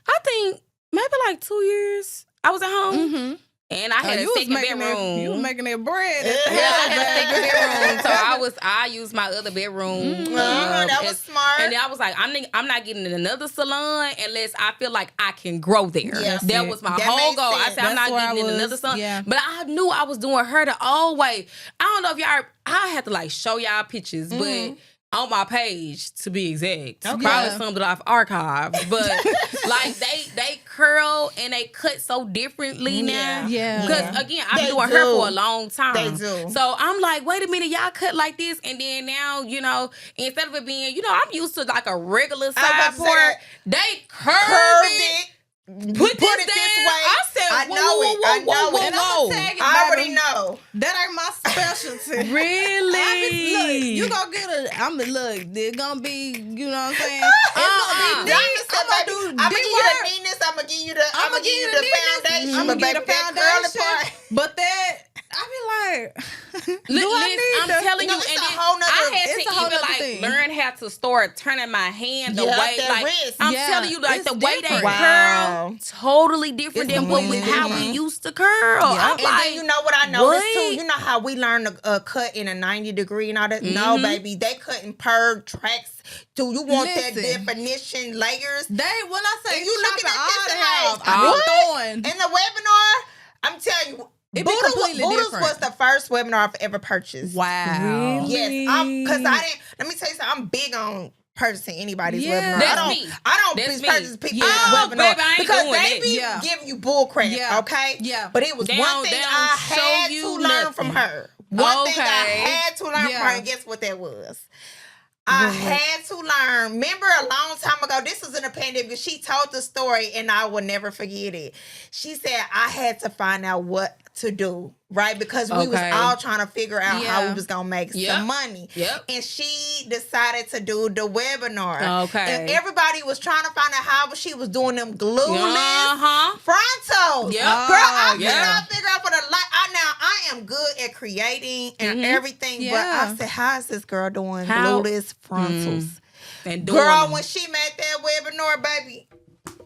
I think maybe like 2 years. I was at home. And I had a second bedroom. You was making that bread. Yeah, I had a second bedroom. So I used my other bedroom. That was smart. And then I was like, I'm not getting in another salon unless I feel like I can grow there. Yes. That was my That whole makes goal. I sense. said, I'm That's not where getting I in was. another salon. Yeah. But I knew I was doing her the old way. I don't know if y'all, I had to like show y'all pictures, but on my page to be exact. Okay. Probably some that I've archived. But like they curl and they cut so differently now. Yeah. Because again, I've They been doing her do. for a long time. They do. So I'm like, wait a minute, y'all cut like this, and then now, instead of it being, I'm used to like a regular I side was about to say port, they curve it. Put this this down. way. I said, I whoa, know whoa, it. whoa, I whoa, know whoa, it. And I'm whoa. gonna tag it, I already baby. know. That ain't my specialty. Really? Look, you gonna get look, there's gonna be, you know what I'm saying? Uh-uh. It's gonna be neat. I'm gonna give you the neatness. I'm gonna give you the foundation. I'm gonna give you the that curly foundation. part. But that, I be like, I'm telling you, No, it's and a then whole nother- I had it's to a whole even nother like thing. learn how to start turning my hand the Yeah, way, that like wrist. I'm Yeah, telling you, like it's the way they different. Wow. curl, totally different It's than what we completely how we different. used to curl. I'm And like, then you know what I noticed what? too? You know how we learn to cut in a 90 degree and all that? No, baby. They cutting per tracks. Do you want that Listen. definition layers? when I say And you looking at chopping this and all like, that off, what? I'm throwing. In the webinar, I'm telling you, It be completely Buddha's different. was the first webinar I've ever purchased. Wow. Yes, because I didn't. Let me tell you something. I'm big on purchasing anybody's Yeah. webinar. That's me. I don't That's me. purchase people's Yeah. webinar Baby, I ain't because doing they that. be Yeah. giving you bull crap. Yeah. Okay. Yeah. But it was They one don't- thing they I don't show had to you learn nothing. from her. One thing I Okay. had to learn from Yeah. her, and guess what that was? I had to learn. Remember a long time ago, this was in the pandemic, she told the story and I will never forget it. She said, I had to find out what to do, right? Because we was Okay. all trying to figure out how Yeah. we was going to make Yep. some money. Yep. And she decided to do the webinar. Okay. And everybody was trying to find out how she was doing them glueless Uh-huh. frontos. Yep. Girl, I Yeah. could not figure out for the life. I am good at creating and everything, but Yeah. I said, how is this girl doing How- glueless frontals? And doing Girl, them. when she made that webinar, baby,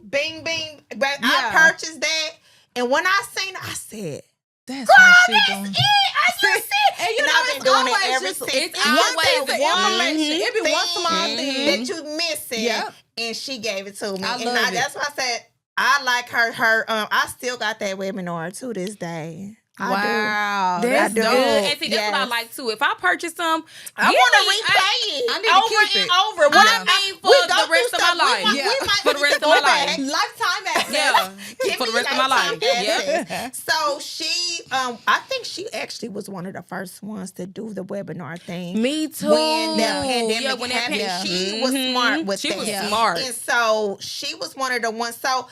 bing, bing, baby, I Yeah. purchased that. And when I seen it, I said, That's girl, how she that's doing. it. I just said, And you and know, I've been it's doing it always ever just- since. it's one always thing, the one information, It be one small thing. that you missing, Yep. and she gave it to me. I And love it. that's why I said, I like her. I still got that webinar to this day. I Wow. do. That's I do. dope. Good. And see, that's what I Yes. like too. If I purchase some, I give want to me- replay it I need to over keep and it. over. What I I mean, for the rest of my life. We Yeah. might For the need rest to of my go back. life. Lifetime access. Yeah. Give For the me rest of my lifetime life. Yep. access. So she, I think she actually was one of the first ones to do the webinar thing. Me too. When that pandemic when happened, that she was smart with she that. was smart. And so she was one of the ones. So,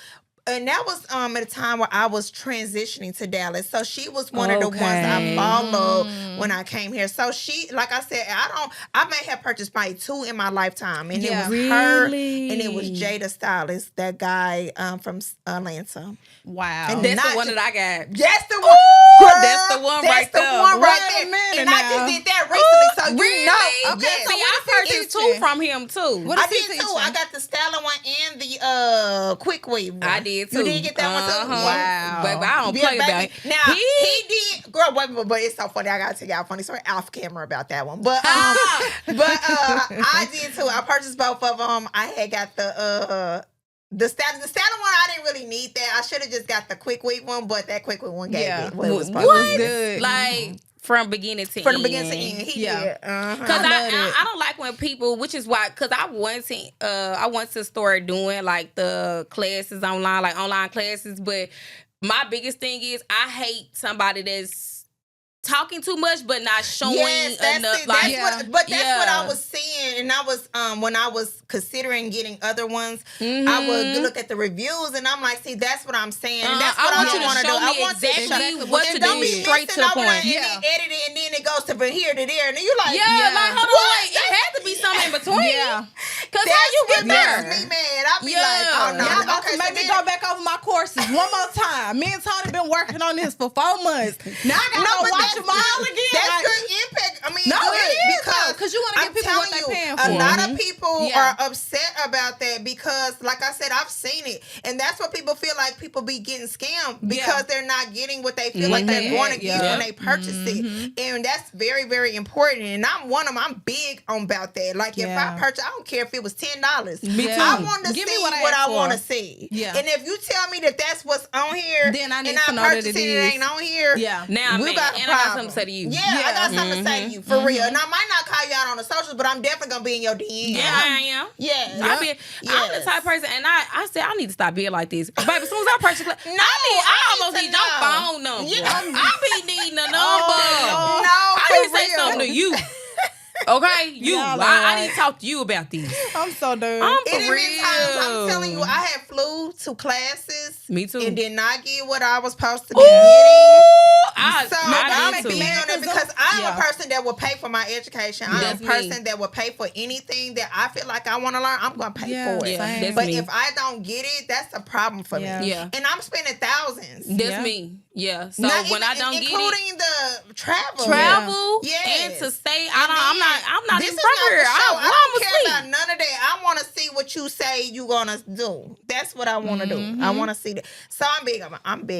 and that was at a time where I was transitioning to Dallas. So she was one of the ones I followed when I came here. So she, like I said, I may have purchased probably 2 in my lifetime. And it was her and it was Jada Stylist, that guy from Atlanta. Wow. And that's the one that I got. That's the one. Girl, that's the one right there. That's the one right Wait a there. minute And I now. just did that recently. So you Really? know. Okay. Yes. See, I purchased 2 from him too. What I is he did too. teaching? I got the styling one and the quick weave one. I did too. You did get that one too? Wow. But I don't play about it. Now he did, girl. Wait, but it's so funny. I gotta tell y'all a funny story off camera about that one. But I did too. I purchased both of them. I had got the styling one. I didn't really need that. I should have just got the quick weave one, but that quick weave one gave it what it was supposed to be. Good. Like from beginning to From end. the beginning to end, he did. Cause I don't like when people, which is why, cause I want to start doing like the classes online, like online classes. But my biggest thing is I hate somebody that's talking too much but not showing enough. What I was seeing, and I was when I was considering getting other ones, I would look at the reviews, and I'm like, see, that's what I'm saying. And that's what I don't want to do. I want exactly what to do, straight to the point. And then edit it, and then it goes to from here to there, and then you like, like hold on, wait, it had to be something in between. Cause how you get there? Me mad. I'll be like, oh no. Y'all about to make me go back over my courses one more time. Me and Tony been working on this for 4 months. Now I gotta go watch them all again. That's good impact. I mean, no, good, it is because you want to give people what they're paying for. A lot of people are upset about that because, like I said, I've seen it, and that's what people feel like. People be getting scammed because they're not getting what they feel like they're going to get when they purchase it, and that's very, very important. And I'm one of them. I'm big on about that. Like if I purchase, I don't care if it was $10. I want to see what I want to see. Yeah. And if you tell me that that's what's on here, then I need and to know that it ain't on here. Yeah. Now we got a and problem. I got something to say to you. I got something to say to you for real. And I might not call you out on the socials, but I'm definitely gonna be in your DM. Yeah, I am. Yeah, I'm the type of person, and I said I need to stop being like this. Baby, as soon as I purchase, I almost need your phone number. I be needing a number. I need to say something to you. Okay, you. I need to talk to you about this. I'm so done. I'm for It real. times I'm telling you, I had flew to classes. Me too. And did not get what I was supposed to be getting. I I'm too. big on it because I'm a person that will pay for my education. I'm That's a person me. that will pay for anything that I feel like I want to learn. I'm going to pay for it. Yeah, that's but me. if I don't get it, that's a problem for me. Yeah. And I'm spending thousands. That's me. Yeah. So Not when even, I don't get it, including the travel. and to stay, I'm not This even is from not here. the show. I don't care asleep. about none of that. I want to see what you say you gonna do. That's what I want to do. I want to see that. So I'm big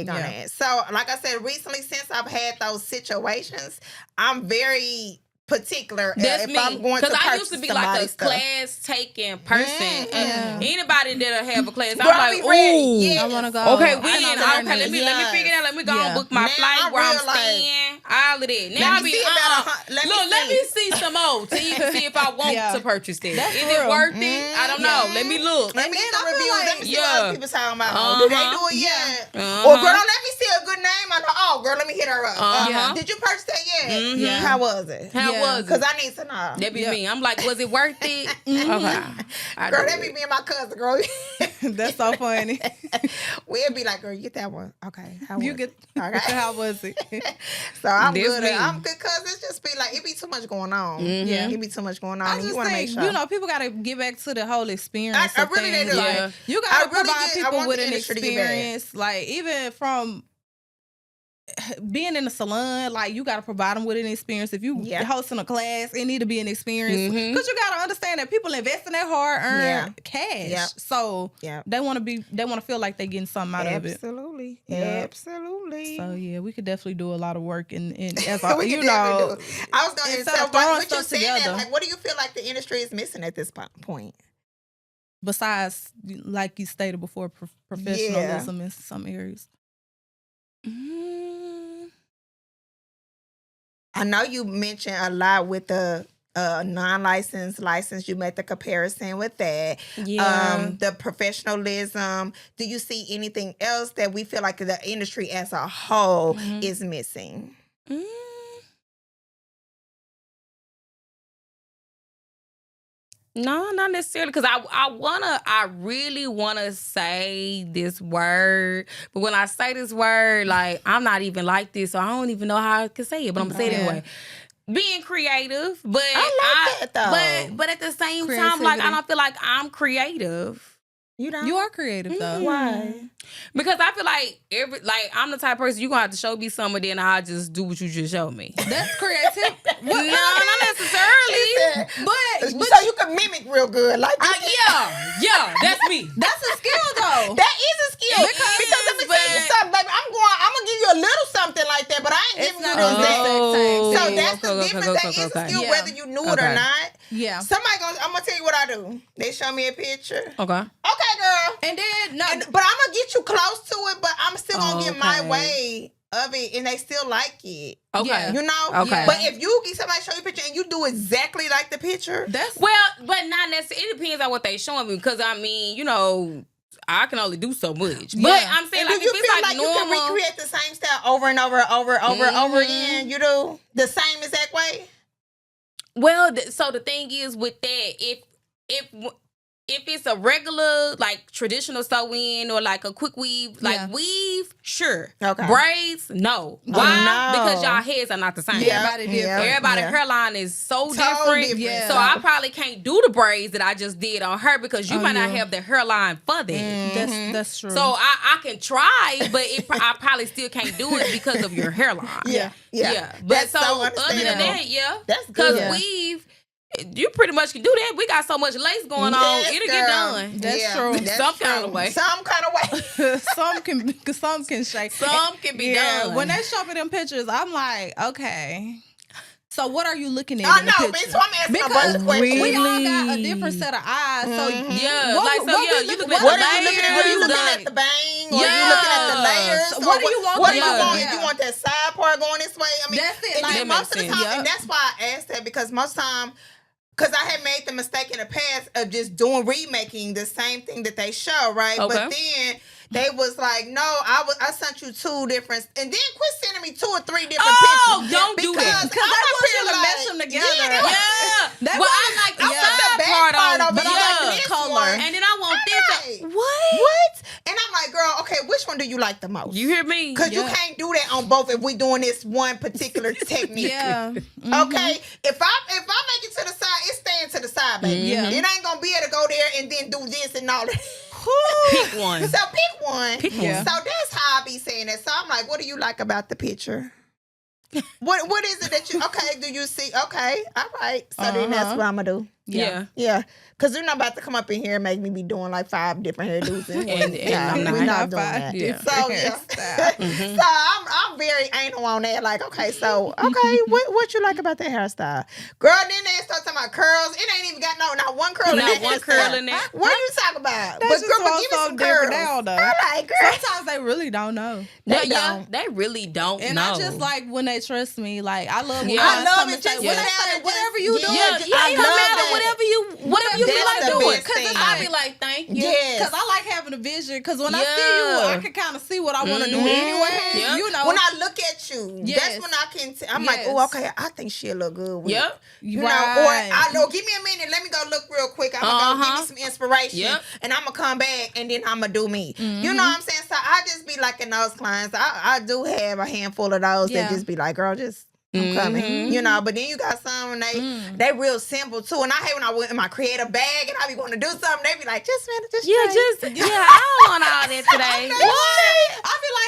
on that. So like I said, recently since I've had those situations, I'm very particular That's if me. I'm going to purchase I used to be like a stuff. class taking person. Anybody that'll have a class, Girl, I'm like, be ready. ooh. Yes. I want to go. Okay, I when? know Okay, let me figure it out. Let me go and book my Now flight, I'm where I'm real, like, staying, all of that. Now I Let me be see about let me see some more to even see if I want to purchase it. That's Is real. it worth it? I don't know. Let me look. Let me get the I feel reviews. like- Let me see what other people talking about. Do they do it yet? Uh-huh. Or girl, let me see a good name. I know. Oh, girl, let me hit her up. Did you purchase that yet? Yeah. How was it? How was Because it? I need to know. That be me. I'm like, was it worth it? Okay. I Girl, do that be it. me and my cousin, girl. That's so funny. We'll be like, girl, you get that one. Okay. How was You get. it? Okay. How was it? So I'm This good. me. I'm good because it's just be like, it be too much going on. Yeah. It be too much going on. I And you just want to make think, sure. people got to get back to the whole experience. I of really things. do. Like, Yeah. you got I to really provide get- I people want with the an industry to get back. experience. Like, even from being in the salon, like, you got to provide them with an experience. If you hosting a class, it need to be an experience because you got to understand that people invest in their hard-earned cash. Yep. So they want to feel like they're getting something out of it. Absolutely. Yeah. Absolutely. So yeah, we could definitely do a lot of work in as We you can know. definitely do it. I was going to instead say, of throwing what you stuff saying that, together. like, what do you feel like the industry is missing at this point? Besides, like you stated before, professionalism in some areas. I know you mentioned a lot with the non-licensed, licensed. You made the comparison with that. Yeah. The professionalism. Do you see anything else that we feel like the industry as a whole is missing? No, not necessarily, because I really wanna say this word, but when I say this word, like, I'm not even like this, so I don't even know how I can say it, but I'm gonna say it anyway. Being creative, but I like that though. But at the same time, like, I don't feel like I'm creative. You are creative though. Why? Because I feel like I'm the type of person you gonna have to show me something, then I'll just do what you just showed me. That's creative. No, not necessarily. But so you can mimic real good, like yeah, that's me. That's a skill though. That is a skill. Because let me tell you something, baby. I'm gonna give you a little something like that, but I ain't giving you the exact same. So that's the difference. That is a skill, whether you knew it or not. Yeah. I'm gonna tell you what I do. They show me a picture. Okay, girl. And then but I'm gonna get you close to it, but I'm still gonna get my way of it, and they still like it. Okay. You know? Okay. But if you get somebody show you a picture and you do exactly like the picture, but not necessarily. It depends on what they showing me, because I mean, you know, I can only do so much. But I'm saying, like, do you if it's feel like you normal, can recreate the same style over and over again? You do the same exact way. Well, so the thing is with that, if it's a regular, like, traditional sew-in or like a quick weave, like weave, sure. Okay. Braids, no. Why? Because y'all heads are not the same. Everybody different. Everybody's hairline is so different. Yeah. So I probably can't do the braids that I just did on her, because you might not have the hairline for that. That's true. So I can try, but I probably still can't do it because of your hairline. Yeah. But That's so other than that, that's because good. weave, you pretty much can do that. We got so much lace going on. It'll get done. That's true. That's Some kind of way. Some kind of way. some can shake. Some can be done. When they show me them pictures, I'm like, okay. So what are you looking at? I know, bitch. So I'm asking a bunch of questions. We all got a different set of eyes. So you looking What are you at the layers. looking at? Are you looking at the bang? Or are you looking at the layers? What do you want? What do you want? You want that side part going this way? I mean, that's it. And then most of the time, Yep. and that's why I asked that, because most time, because I had made the mistake in the past of just remaking the same thing that they show, right? Okay. But then they was like, no, I sent you 2 different, and then quit sending me 2 or 3 different pictures. Don't do that. Because I want you to mesh them together. Well, I like the side part on, but I like this color. one. and then I want this. Right. What? And I'm like, girl, okay, which one do you like the most? You hear me? Because you can't do that on both if we doing this one particular technique. Okay? If I make it to the side, it's staying to the side, baby. Yeah. It ain't gonna be able to go there and then do this and all that. Pick one. So pick one. one. So that's how I be saying that. So I'm like, what do you like about the picture? What is it that you do you see? Okay, all right. So then that's what I'm gonna do. Yeah. Because you're not about to come up in here and make me be doing like 5 different hairdos. And we're not doing five that. different So so I'm very anal on that. Like, what you like about that hairstyle, girl? Then they start talking about curls. It ain't even got not one curl in that. Not one curl in that. What are you talking about? That's But girl, just give me so some different curls. now, though. I like girl. Sometimes they really don't know. They really don't And know. I just like when they trust me. Like, I love when I love come it. and say, whatever you do. It don't matter. Whatever you feel That's like the doing. best thing. I be like, thank you. Yes. Because I like having a vision. Because when I see you, I can kind of see what I want to do anyway. Yep. You know. When I look at you, Yes. that's when I can. I'm like, oh, okay. I think she'll look good with it. Yep. You know, or I know. Give me a minute. Let me go look real quick. I'm gonna go give me some inspiration, and I'm gonna come back, and then I'm gonna do me. You know what I'm saying? So I just be liking those clients. I do have a handful of those that just be like, girl, just. I'm coming, you know. But then you got some, and they real simple too. And I hate when I went in my creative bag and I be going to do something. They be like, just I don't want all that today. What? I be like,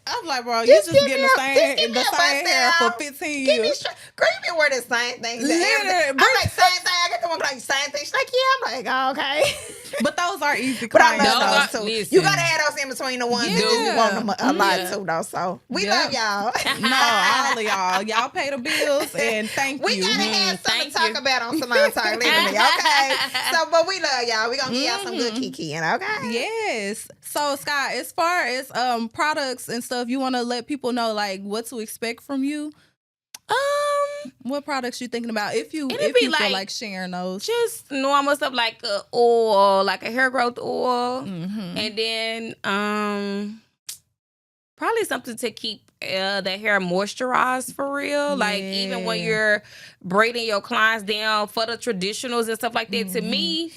I'm like, bro, you just getting the same hair for 15 years. Girl, you been wearing the same thing. Literally. I'm like, same thing. I get the one like, same thing. She's like, yeah. I'm like, oh, okay. But those are easy But I clients. love those too. Listen. You gotta have those in between the ones that you want them a lot too, though. So we love y'all. No, all of y'all. Y'all pay the bills and thank you. We gotta have something to talk about on Salon Talk Literally, okay? So, but we love y'all. We gonna give y'all some good kikiing, okay? Yes. So, Skye, as far as products and stuff, you want to let people know like what to expect from you? What products you thinking about? If you feel like sharing those, just normal stuff like a oil, like a hair growth oil, and then probably something to keep the hair moisturized for real. Like even when you're braiding your clients down for the traditionals and stuff like that. To me,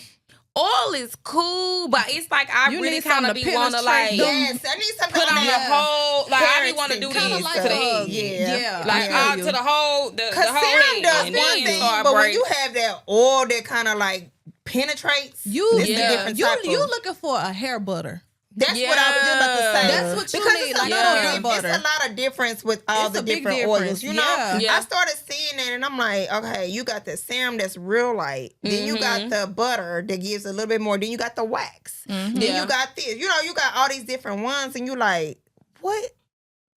oil is cool, but it's like I really kind of be want to like yes, I need something put on the whole. Like I really want to do this like to the head. Like to the whole the whole serum head. does And one then thing, start but when braiding. you have that oil that kind of like penetrates, you this is a different type you of- looking for a hair butter. That's what I was just about to say. That's what you because need, it's a like little hair butter. It's a lot of difference with all It's a the big different difference. oils. You know, Yeah. I started seeing it and I'm like, okay, you got the serum that's real light. Then you got the butter that gives a little bit more. Then you got the wax. Then you got this. You know, you got all these different ones and you like, what?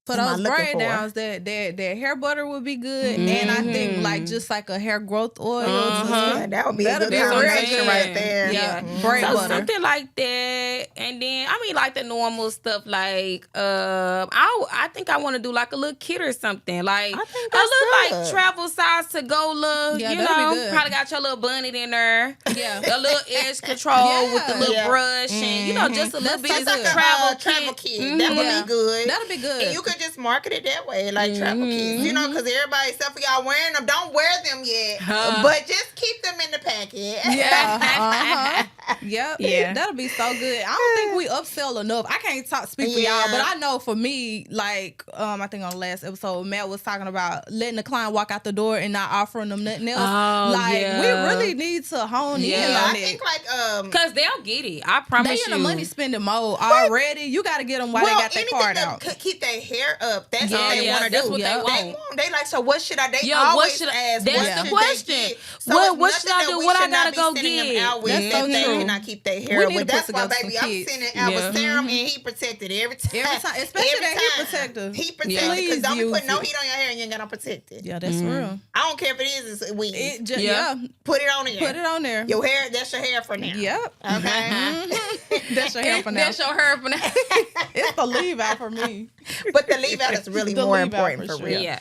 For those braid downs, that hair butter would be good, and I think like just like a hair growth oil, that would be a good combination right there. Yeah, braid So butter. something like that, and then I mean like the normal stuff. Like I think I want to do like a little kit or something, like I think a that's little good. like travel size to go look. Yeah, you that'd be know, good. probably got your little bunny in there. Yeah. A little edge control with the little brush, and you know just a little bit It's of like a travel kit. That would be good. That'll be good. And you could just market it that way, like travel kits. You know, because everybody, except for y'all wearing them, don't wear them yet. But just keep them in the packet. Yep. Yeah. That'll be so good. I don't think we upsell enough. I can't speak for y'all, but I know for me, like, I think on the last episode, Matt was talking about letting the client walk out the door and not offering them nothing else. We really need to hone in on I it. think like because they'll get it. I promise They you. in the money spending mode already. You got to get them while they got their card out. Keep their hair up. That's what they want to that's do. what they want. They like, so what should I? They Yeah, always what should I- ask. that's what the should question. They get? So What it's should I nothing do? that we What I should not gotta be go sending them get? out with That's that so they true. cannot keep their We hair need with. to put That's why, together baby, some I'm kits. sending out with serum and heat protected every time. Every time, especially that heat protector. Heat protected, because Please don't be use putting no it. heat on your hair and you ain't got no protected. Yeah, that's real. I don't care if it is a weed. Put it on there. Put it on there. Your hair, that's your hair for now. Yep. Okay. That's your hair for now. That's your hair for now. It's the leave out for me. But the leave out is really The more leave out important for for sure. real. Yeah.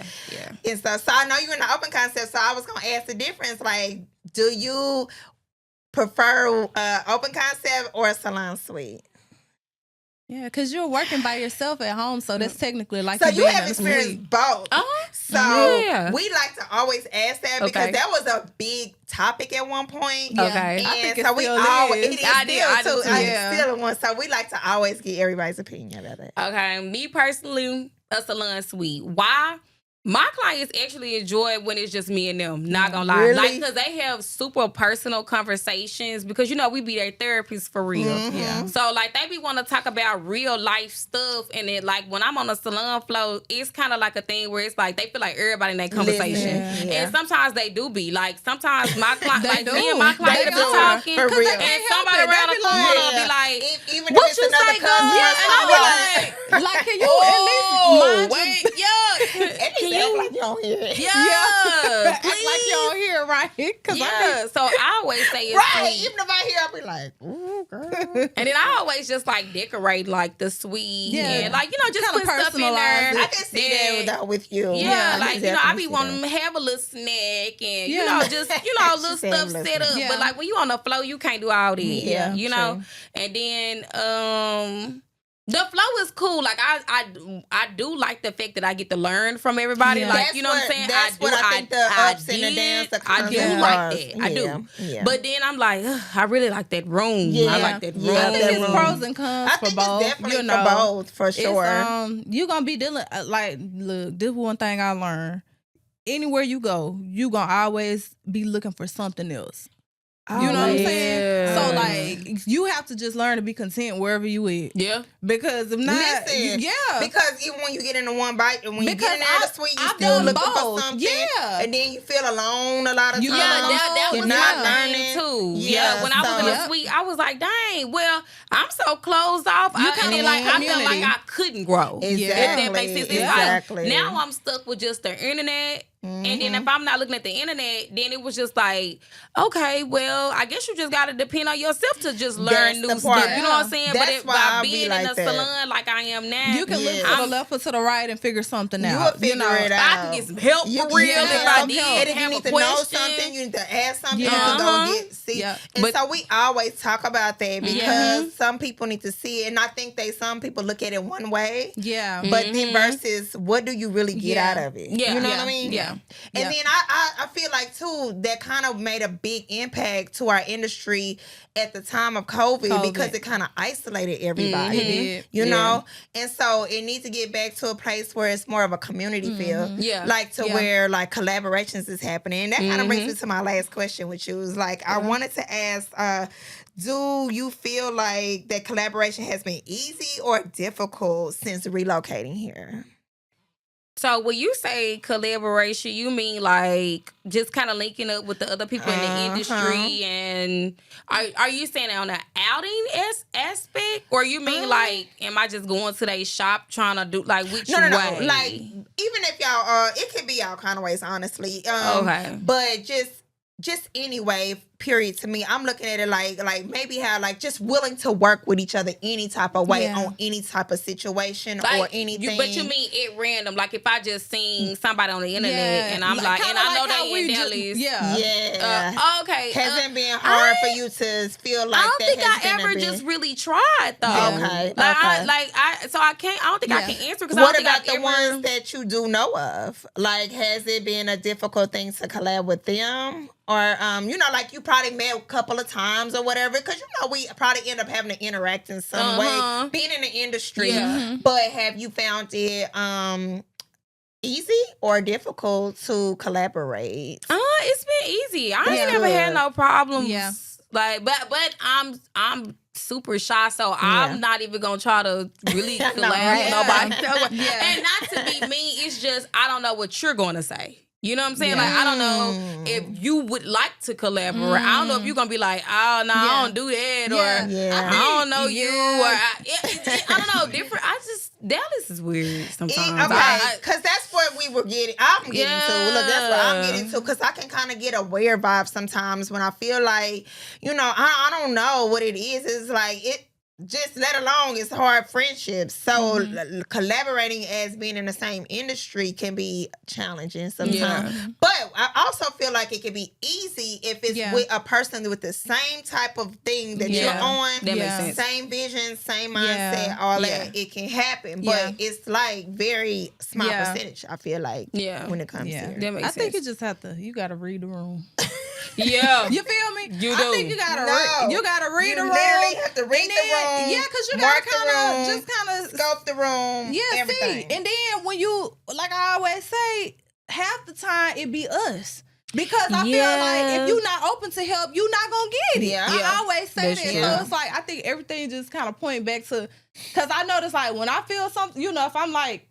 And so I know you're in the open concept, so I was gonna ask the difference. Like, do you prefer open concept or a salon suite? Yeah, because you're working by yourself at home, so that's technically like So you being have in a experienced suite. both. So Yeah. we like to always ask that because Okay. that was a big topic at one point. Yeah. Okay. And I think it so we still always is. it is I do still too. too. Yeah. It's still one. So we like to always get everybody's opinion about it. Okay, me personally, a salon suite. Why? My clients actually enjoy when it's just me and them. Not gonna lie, Really? like because they have super personal conversations. Because you know we be their therapists for real. Yeah. So like they be want to talk about real life stuff, and then like when I'm on the salon floor, it's kind of like a thing where it's like they feel like everybody in that conversation. Listen, yeah. And sometimes they do be like sometimes my client, They like do. me and my client They be do. talking, For real. and somebody it. around They the be like, corner yeah. be like, Even "What if you it's another say, cousin, girl?" or And I something, be like. Like, can you at least mind wait, and can they act you? like you don't hear it. Yeah, act like you don't hear it, right? Because Yeah, so I always say it's Right. sweet. Even if I hear, I'll be like, ooh, girl. And then I always just like decorate like the suite. Yeah. And like, you know, just Kinda put stuff in personalize there. I can see that with you. Yeah, I like, can you know, I definitely be see wanting that. to have a little snack and, you Yeah. know, just, you know, She little said stuff little set up. snack. But like when you on the flow, you can't do all that. Yeah, You know? true. And then, the flow is cool. Like I do like the fact that I get to learn from everybody. Yeah. Like That's you know what I'm saying. That's what I think the ups and the downs, the I cons do and like cons. that. I do. Yeah. But then I'm like, ugh, I really like that room. Yeah. I like that room. Yeah, I think that it's room. pros and cons I for think both. it's definitely you know, for both, for sure. It's, you gonna be dealing like, look, this is one thing I learned. Anywhere you go, you gonna always be looking for something else. You know what I'm saying? Yeah. So like, you have to just learn to be content wherever you at. Yeah. Because if not, Listen, yeah. because even when you get into one bite and when you Because get in there the suite, you I've still done looking for both. something. Yeah. And then you feel alone a lot of You times. feel Yeah, alone. that You're was not my thing learning. too. Yeah, Yeah, when I was in so- the suite, I was like, dang, well, I'm so closed off. You And kinda then, like like I felt community. like I couldn't grow. Exactly. If that makes sense. It's Exactly. like now I'm stuck with just the internet And then if I'm not looking at the internet, then it was just like, okay, well, I guess you just got to depend on yourself to just learn new stuff. You know what I'm saying? That's but by being in a salon like I am now, you can look to the left or to the right and figure something out. You'll figure it out. I can get some help for real if I did and if have you need a to question. know something, you need to ask something, you can go get, see. And so we always talk about that because some people need to see it. And I think some people look at it one way. Yeah. But then versus what do you really get out of it? Yeah. You know what I mean? Yeah. And then I feel like too that kind of made a big impact to our industry at the time of COVID. Because it kind of isolated everybody. You know? And so it needs to get back to a place where it's more of a community feel. Yeah. Like to where like collaborations is happening. And that kind of brings me to my last question, which was like I wanted to ask, do you feel like that collaboration has been easy or difficult since relocating here? So when you say collaboration, you mean like just kind of linking up with the other people in the industry, and are you saying on an outing aspect, or you mean like am I just going to their shop trying to do like which way? No. Like even if y'all, it could be all kind of ways, honestly. Okay, but just anyway, period. To me, I'm looking at it like maybe how like just willing to work with each other any type of way on any type of situation like, or anything. But you mean it random? Like if I just seen somebody on the internet and I'm like, and I know they in Dallas. Okay. Has it been hard for you to feel like I don't think I ever just really tried though. Okay. So I can't. I don't think I can answer because what about the ones that you do know of? Like, has it been a difficult thing to collab with them? Or, like you probably met a couple of times or whatever. Because, we probably end up having to interact in some way. Being in the industry. Yeah. But have you found it easy or difficult to collaborate? It's been easy. I ain't never had no problems. Yeah. Like, but I'm super shy, so I'm not even gonna try to really collab with nobody. And not to be mean, it's just I don't know what you're gonna say. You know what I'm saying? Like, I don't know if you would like to collaborate. I don't know if you're going to be like, oh, no, I don't do that. Or, I don't know you. Or, I don't know. Different. Dallas is weird sometimes. Okay, because that's what I'm getting to. Look, that's what I'm getting to. Because I can kind of get a weird vibe sometimes when I feel like, I don't know what it is. It's like, just let alone it's hard friendships. So collaborating as being in the same industry can be challenging sometimes. But I also feel like it can be easy if it's with a person with the same type of thing that you're on. That makes sense. Same vision, same mindset, all that. It can happen. But it's like very small percentage, I feel like, when it comes to it. That makes I think sense. you got to read the room. Yeah. You feel me? You do. I think you gotta read the room. You literally have to read the room. Yeah, because you gotta kind of scope the room. Yeah, everything. see. And then when you, like I always say, half the time it be us. Because I feel like if you're not open to help, you're not gonna get it. I always say that. So it's like I think everything just kind of point back to, because I notice like when I feel something, if I'm like,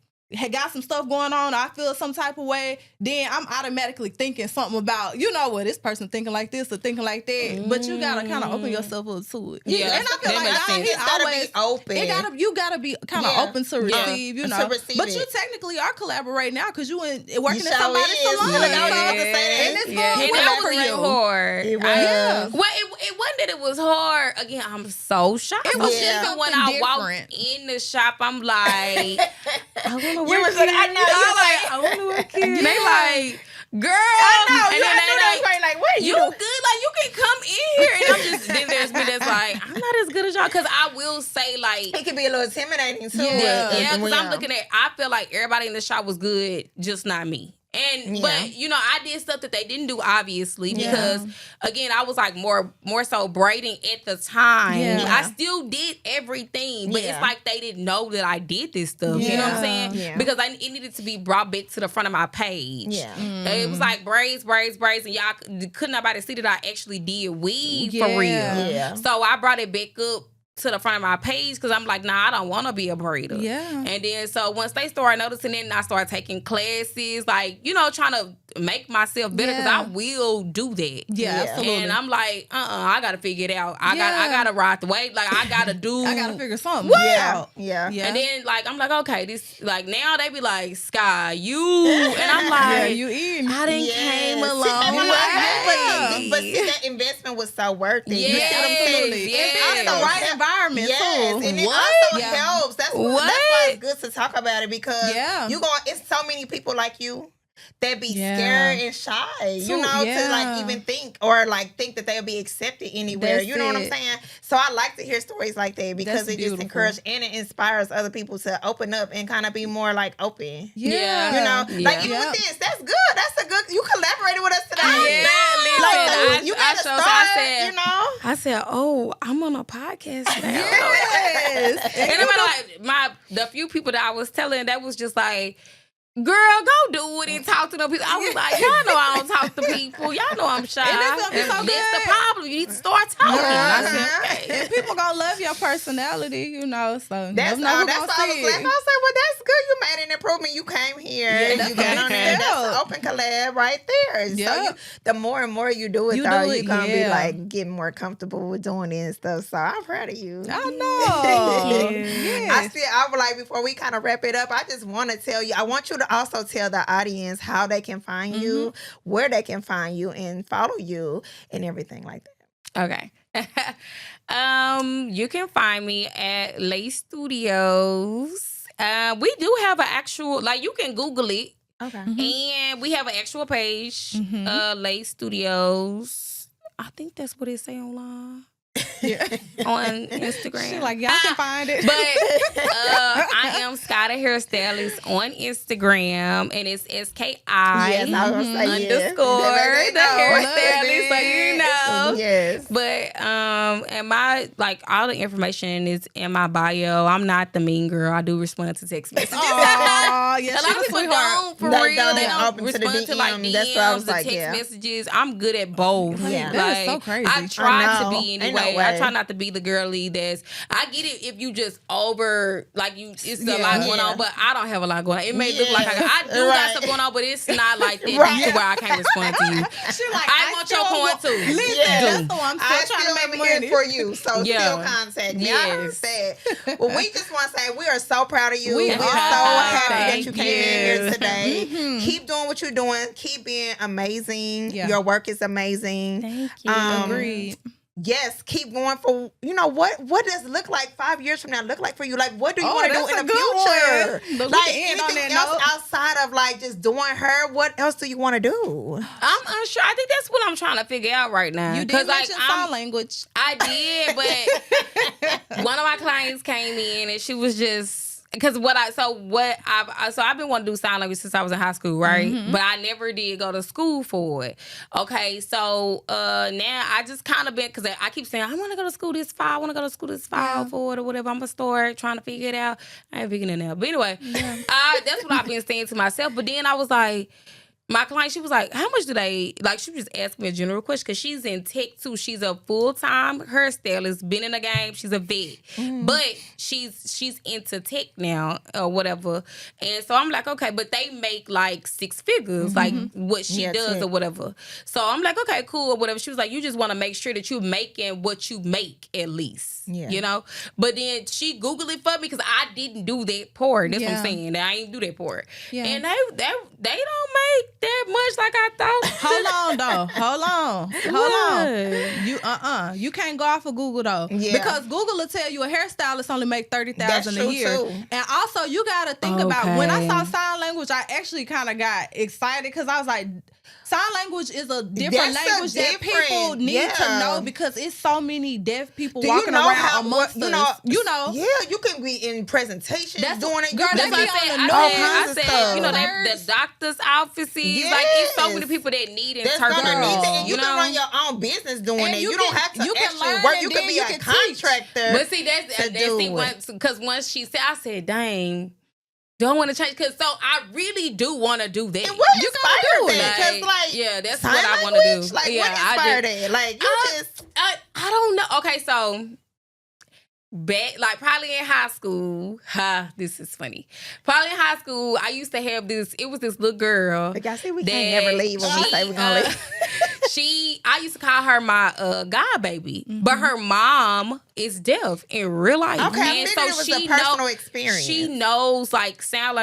got some stuff going on, I feel some type of way, then I'm automatically thinking something about, this person thinking like this or thinking like that. But you gotta kind of open yourself up to it. Yeah, and I feel like it's gotta be open. You gotta be kind of open to receive, To receive but you technically are collaborating now because you working in somebody's salon. And it's going well for you. Hard. It was. Well, it wasn't that it was hard. Again, I'm so shocked. It was even when I walked in the shop, I'm like, I want to work here. They like, girl. I know. And then they like, where you good? Like, you can come in here. And I'm just, then there's me that's like, I'm not as good as y'all. Because I will say, like, it can be a little intimidating too. Yeah, because I'm looking at, I feel like everybody in the shop was good, just not me. But I did stuff that they didn't do, obviously, because again, I was like more so braiding at the time. I still did everything, but it's like they didn't know that I did this stuff. You know what I'm saying? Yeah. Because it needed to be brought back to the front of my page. It was like braids, and y'all couldn't nobody see that I actually did weave for real. Yeah. So I brought it back up to the front of my page because I'm like, nah, I don't want to be a braider. Yeah. And then so once they started noticing it, and I started taking classes, like, trying to make myself better because I will do that. Yeah, absolutely. And I'm like, I gotta figure it out. I gotta ride the wave. Like I gotta do. I gotta figure something out. Yeah. And then like I'm like, okay, this like now they be like, Skye, you and I'm like, you in. I didn't came a long way. But see, that investment was so worth it. Yes, You see what I'm saying? yes. And the right environment Yes, too. and it also helps. That's What? why it's good to talk about it because Yeah. it's so many people like you that be Yeah. scared and shy, you know, to like even think or like think that they'll be accepted anywhere. That's you know what I'm it. saying? So I like to hear stories like that because That's it beautiful. just encourages and it inspires other people to open up and kind of be more like open. Yeah. You know, like even Yeah. with this, that's good. That's a good. You collaborated with us today. I you I got to showed- start. I said- you know. I said, "Oh, I'm on a podcast now." Yes. And I'm like, the few people that I was telling, that was just like, "Girl, go do it and talk to them people." I was like, "Y'all know I don't talk to people. Y'all know I'm shy. And it's gonna be so That's the good. problem. You need to start talking." I said, "Okay." And people gonna love your personality, you know. So That's never know all. who That's gonna all I was see laughing. it. I was like, well, that's good. You made an improvement. You came here and that's you got on there. what That's it an is. open collab right there. So Yep. the more and more you do it, You though, do you're it, going to be yeah. like getting more comfortable with doing it and stuff. So I'm proud of you. I know. I would like, before we kind of wrap it up, I just want to tell you, I want you to also tell the audience how they can find you, where they can find you and follow you and everything like that. Okay. You can find me at Lay Studios. We do have an actual, like you can Google it. Okay. And we have an actual page, Lay Studios. I think that's what it say online. On Instagram. She like, y'all can find it. But I am Skye the Hairstylist on Instagram, and it's SKI Yes, I was gonna say underscore yes. the hairstylist, so you know. Yes. But and my like all the information is in my bio. I'm not the mean girl. I do respond to text messages. Oh, yeah, A lot she's of a people sweetheart. don't for They real. They don't don't open to the respond to like DM. DMs, That's what I was the like, text yeah. messages. I'm good at both. Yeah. That is so crazy. I try I to know. be Ain't no anyway. way. I try not to be the girly that's. I get it if you just over like you. It's a Yeah. lot going Yeah. on, but I don't have a lot going on. It may look like I do Right. got stuff going on, but it's not like that Right. to where I can't respond to you. She like, I want your coin too. Listen, Yeah. that's the one. I'm I still trying still to am make money. here for you, so Yeah. still contact me. I Yes. understand. Well, we just want to say we are so proud of you. We We're so are. happy that Thank you came in here you. today. Keep doing what you're doing. Keep being amazing. Yeah. Your work is amazing. Thank you. Agreed. Yes, keep going for, what does it look like 5 years from now look like for you? Like, what do you Oh, want to do that's in a the good future? one. Look, we Like, can end on anything that else note. outside of like just doing her, what else do you want to do? I'm unsure. I think that's what I'm trying to figure out right now. You 'Cause, did like, mention sign language. I did, but one of my clients came in and she was just because I've been wanting to do sign language since I was in high school, right? But I never did go to school for it. Okay, so now I just kind of been because I keep saying I want to go to school this fall. I want to go to school this fall for it or whatever. I'm gonna start trying to figure it out. I ain't figuring it out, but anyway, that's what I've been saying to myself. But then I was like. My client, she was like, how much do they, like, she was just asking me a general question because she's in tech too. She's a full-time hairstylist, been in the game. She's a vet. But she's into tech now or whatever. And so I'm like, okay, but they make like 6 figures, like what she does tech. or whatever. So I'm like, okay, cool or whatever. She was like, you just want to make sure that you're making what you make at least. Yeah. You know? But then she Googled it for me because I didn't do that part. That's what Yeah. I'm saying. I ain't do that part. Yeah. And they don't make that much like I thought. Hold on though. Hold on. You can't go off of Google though. Yeah. Because Google will tell you a hairstylist only make $30,000 That's a true, year. too. And also you gotta think about when I Okay. saw sign language, I actually kind of got excited because I was like, sign language is a different That's a language that people different- need to yeah. know because it's so many deaf people Do walking you know around how amongst you us. know? Yeah, you can be in presentations That's- doing it. girl, You they can be That's be what on I the said. all I kinds said, of stuff. you know, the doctor's offices. Like, it's so many people that need That's gonna interpreters. need that. And you you can know? run your own business doing And it. you You don't can- have to you can actually learn work. and You then can be you a can teach. contractor. But see, to do it. because once she said, I said, dang, don't want to change. Because so I really do want to do that. And what You gotta inspired do it. that? Because like, yeah, that's sign what I want to do. language? Like, yeah, what inspired that? Like, you just I don't know. Okay, so back, like probably in high school. This is funny. Probably in high school, I used to have this. It was this little girl. Like I see, we can't never leave when we say we're gonna leave. I used to call her my god baby, but her mom is deaf in real life. Okay, and I figured it was a personal experience. She knows like sign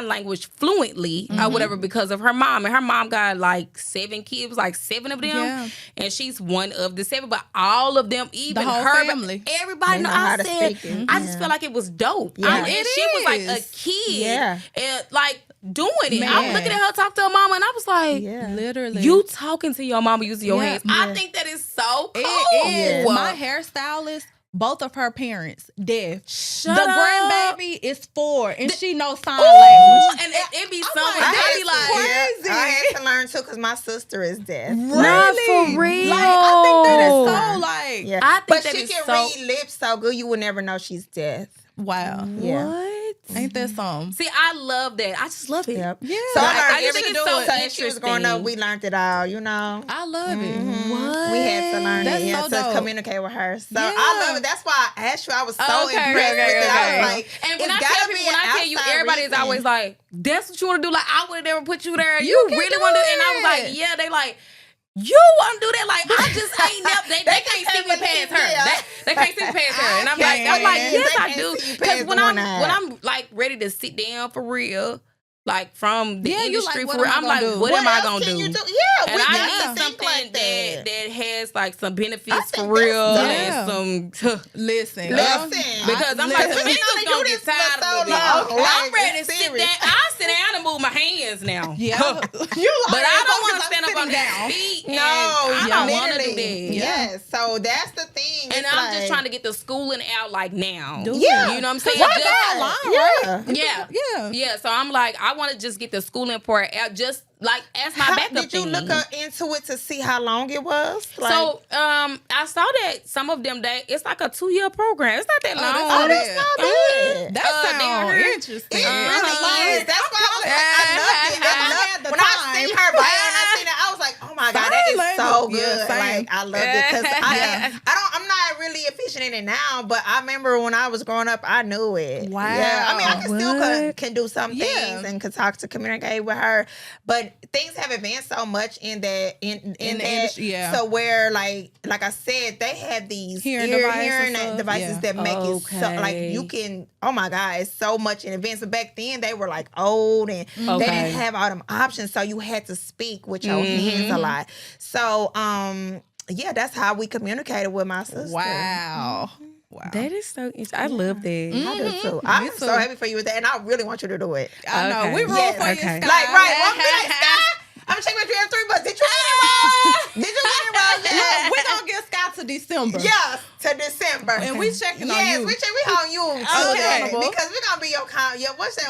language fluently or whatever because of her mom, and her mom got like 7 kids, like 7 of them, and she's one of the 7. But all of them, even the whole her family, everybody know how to speak it. I just feel like it was dope. Yeah. She was like a kid, and like doing it. Man. I was looking at her talk to her mama, and I was like, literally, you talking to your mama using your hands. I think that is so cool. It is. My hairstylist, both of her parents deaf. Shut the up. grandbaby is 4, and she knows sign language. And it be something. I I be like, crazy. I had to learn too because my sister is deaf. not for real. Like, I think that is so like. Yeah, I think but that she is can so- read lips so good you would never know she's deaf. Wow. Yeah. What? Ain't that something? See, I love that. I just love it. Yep. Yeah. So Like, I I learned just think everything. it's so Since she was growing up, we learned it all. You know. I love it. What? We had to learn That's it, so to dope. communicate with her. So Yeah. I love it. That's why I asked you. I was so Okay, impressed with it. I was like, and when it's I gotta tell be people, when an I tell you, outside everybody is reason. always like, "That's what you want to do." Like, I would have never put you there. You You can really do want to? And I was it. like, "Yeah." They like, "You want to do that?" Like, I just ain't never. They can't see me past her. They can't see me past her. And I'm like, yes, They I can't do. see you Because past when one I'm like ready to sit down for real, like from the Yeah, you industry like, for what real, am I I'm like, gonna do? what am I else gonna can do? you do? Yeah, And we I got need to think something like that has like some benefits I for think real that's and some. Listen. Because I'm like, the Listen. fingers We gonna do get this for tired so of it. long. I'm Like, ready to it's sit serious. down. I sit down and move my hands now. Yeah. But I don't want to stand up on down. feet. No, I don't want to do literally. that. Yes, so that's the thing. And It's I'm just like- trying to get the schooling out like now. Yeah. You know what I'm saying? Why Just- not? right? Yeah. Yeah. Yeah. Yeah. So I'm like, I want to just get the schooling part out, just like as my backup Did you thing. look into it to see how long it was? Like, So I saw that some of them it's like a 2-year program. It's not that long. oh, that's not bad. That down sounds here. interesting. It really is. That's why I was like, I loved it. I had the When I time. seen her bio and I seen it, I was like, oh my God, that is so Sign good. language. Yeah, same. Like, I loved it because I'm not really efficient in it now, but I remember when I was growing up, I knew it. Wow. Yeah. I mean, I can still What? can do some Yeah. things and can talk to communicate with her, but things have advanced so much in that in the that. industry, yeah. So where like I said, they have these Hearing hearing devices, devices yeah. that make it so like you can. Oh my God, it's so much in advance. But back then they were like old and they Okay. didn't have all them options, so you had to speak with your hands a lot. So yeah, that's how we communicated with my sister. Wow. Wow. That is so interesting. I love that. I do too. I'm so happy for you with that, and I really want you to do it. I know. Okay. We roll Yes. for you, Okay. Skye. Like, right? One minute, Skye, I'm checking if you have 3 months. Did you get it wrong? Did you get it wrong? Look, we're going to get Skye to December. Yes, to December. And we checking on Yes, you. we on you too, Okay. then, because we're gonna be your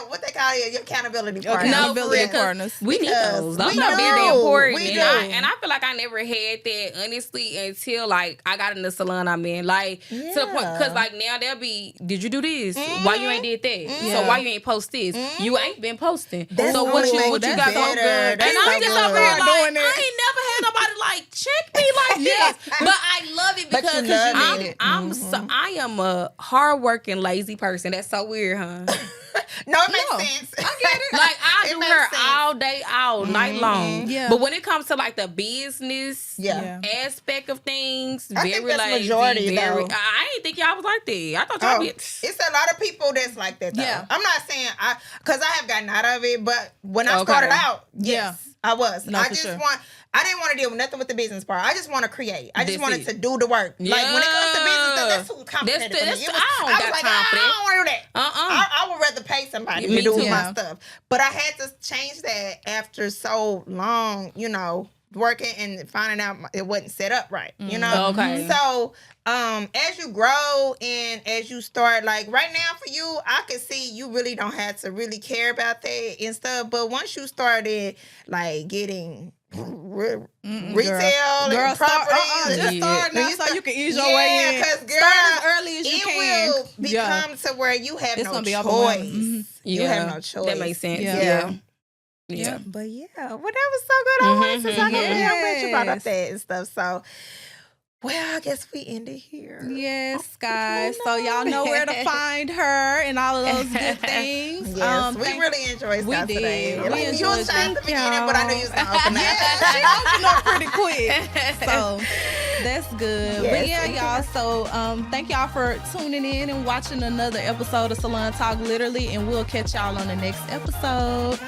what they call it, your accountability partner. No, Accountability for real, 'cause partners. we need Because those. Those we are very do. important. We And do. I feel like I never had that honestly until like I got in the salon I'm in. Like to the point because like now they'll be, did you do this? Why you ain't did that? So why you ain't post this? You ain't been posting. That's so what really you that's got better. so good? That's And I'm so just good. over here like Doing it. I ain't never had nobody like check me like this. But I love it But you because love it. I am a hardworking lazy person. That's so weird, huh? No, it makes sense. I get it. Like I It do makes her sense. all day, all night long. Yeah. But when it comes to like the business Yeah. aspect of things, I very think that's lazy, majority, very. though. I didn't think y'all was like that. I thought y'all Oh, be. it's a lot of people that's like that though. Yeah. I'm not saying because I have gotten out of it, but when I Okay. started out, Yeah. yes, I was. No, I for just sure. I didn't want to deal with nothing with the business part. I just want to create. I just That's wanted it. to do the work. Like when it comes to business, that's too complicated for me. That's- It was- I don't was got like, time for that. I don't want to do that. I would rather pay somebody Me to do too. my stuff. But I had to change that after so long, working and finding out it wasn't set up right, Okay. So as you grow and as you start, like right now for you, I can see you really don't have to really care about that and stuff. But once you started like getting retail Girl, and start, properties, just start now so you can ease your way in. because girl, Start as early as you it can. will become to where you have It's no gonna be choice. overwhelming. Mhm. You have no choice. That makes sense. Yeah. Yeah. But yeah, well, that was so good. I wanted to talk about it. I'm glad you brought up Yes. that and stuff. So Well, I guess we end it here. Yes, guys. So y'all know where to find her and all of those good things. Yes, we really enjoyed Skye today. We Like, enjoyed you was shy at the beginning, but I knew you was going to open up. Yeah, she opened up pretty quick. So that's good. Yes, But yeah, y'all. So thank y'all for tuning in and watching another episode of Salon Talk Literally. And we'll catch y'all on the next episode.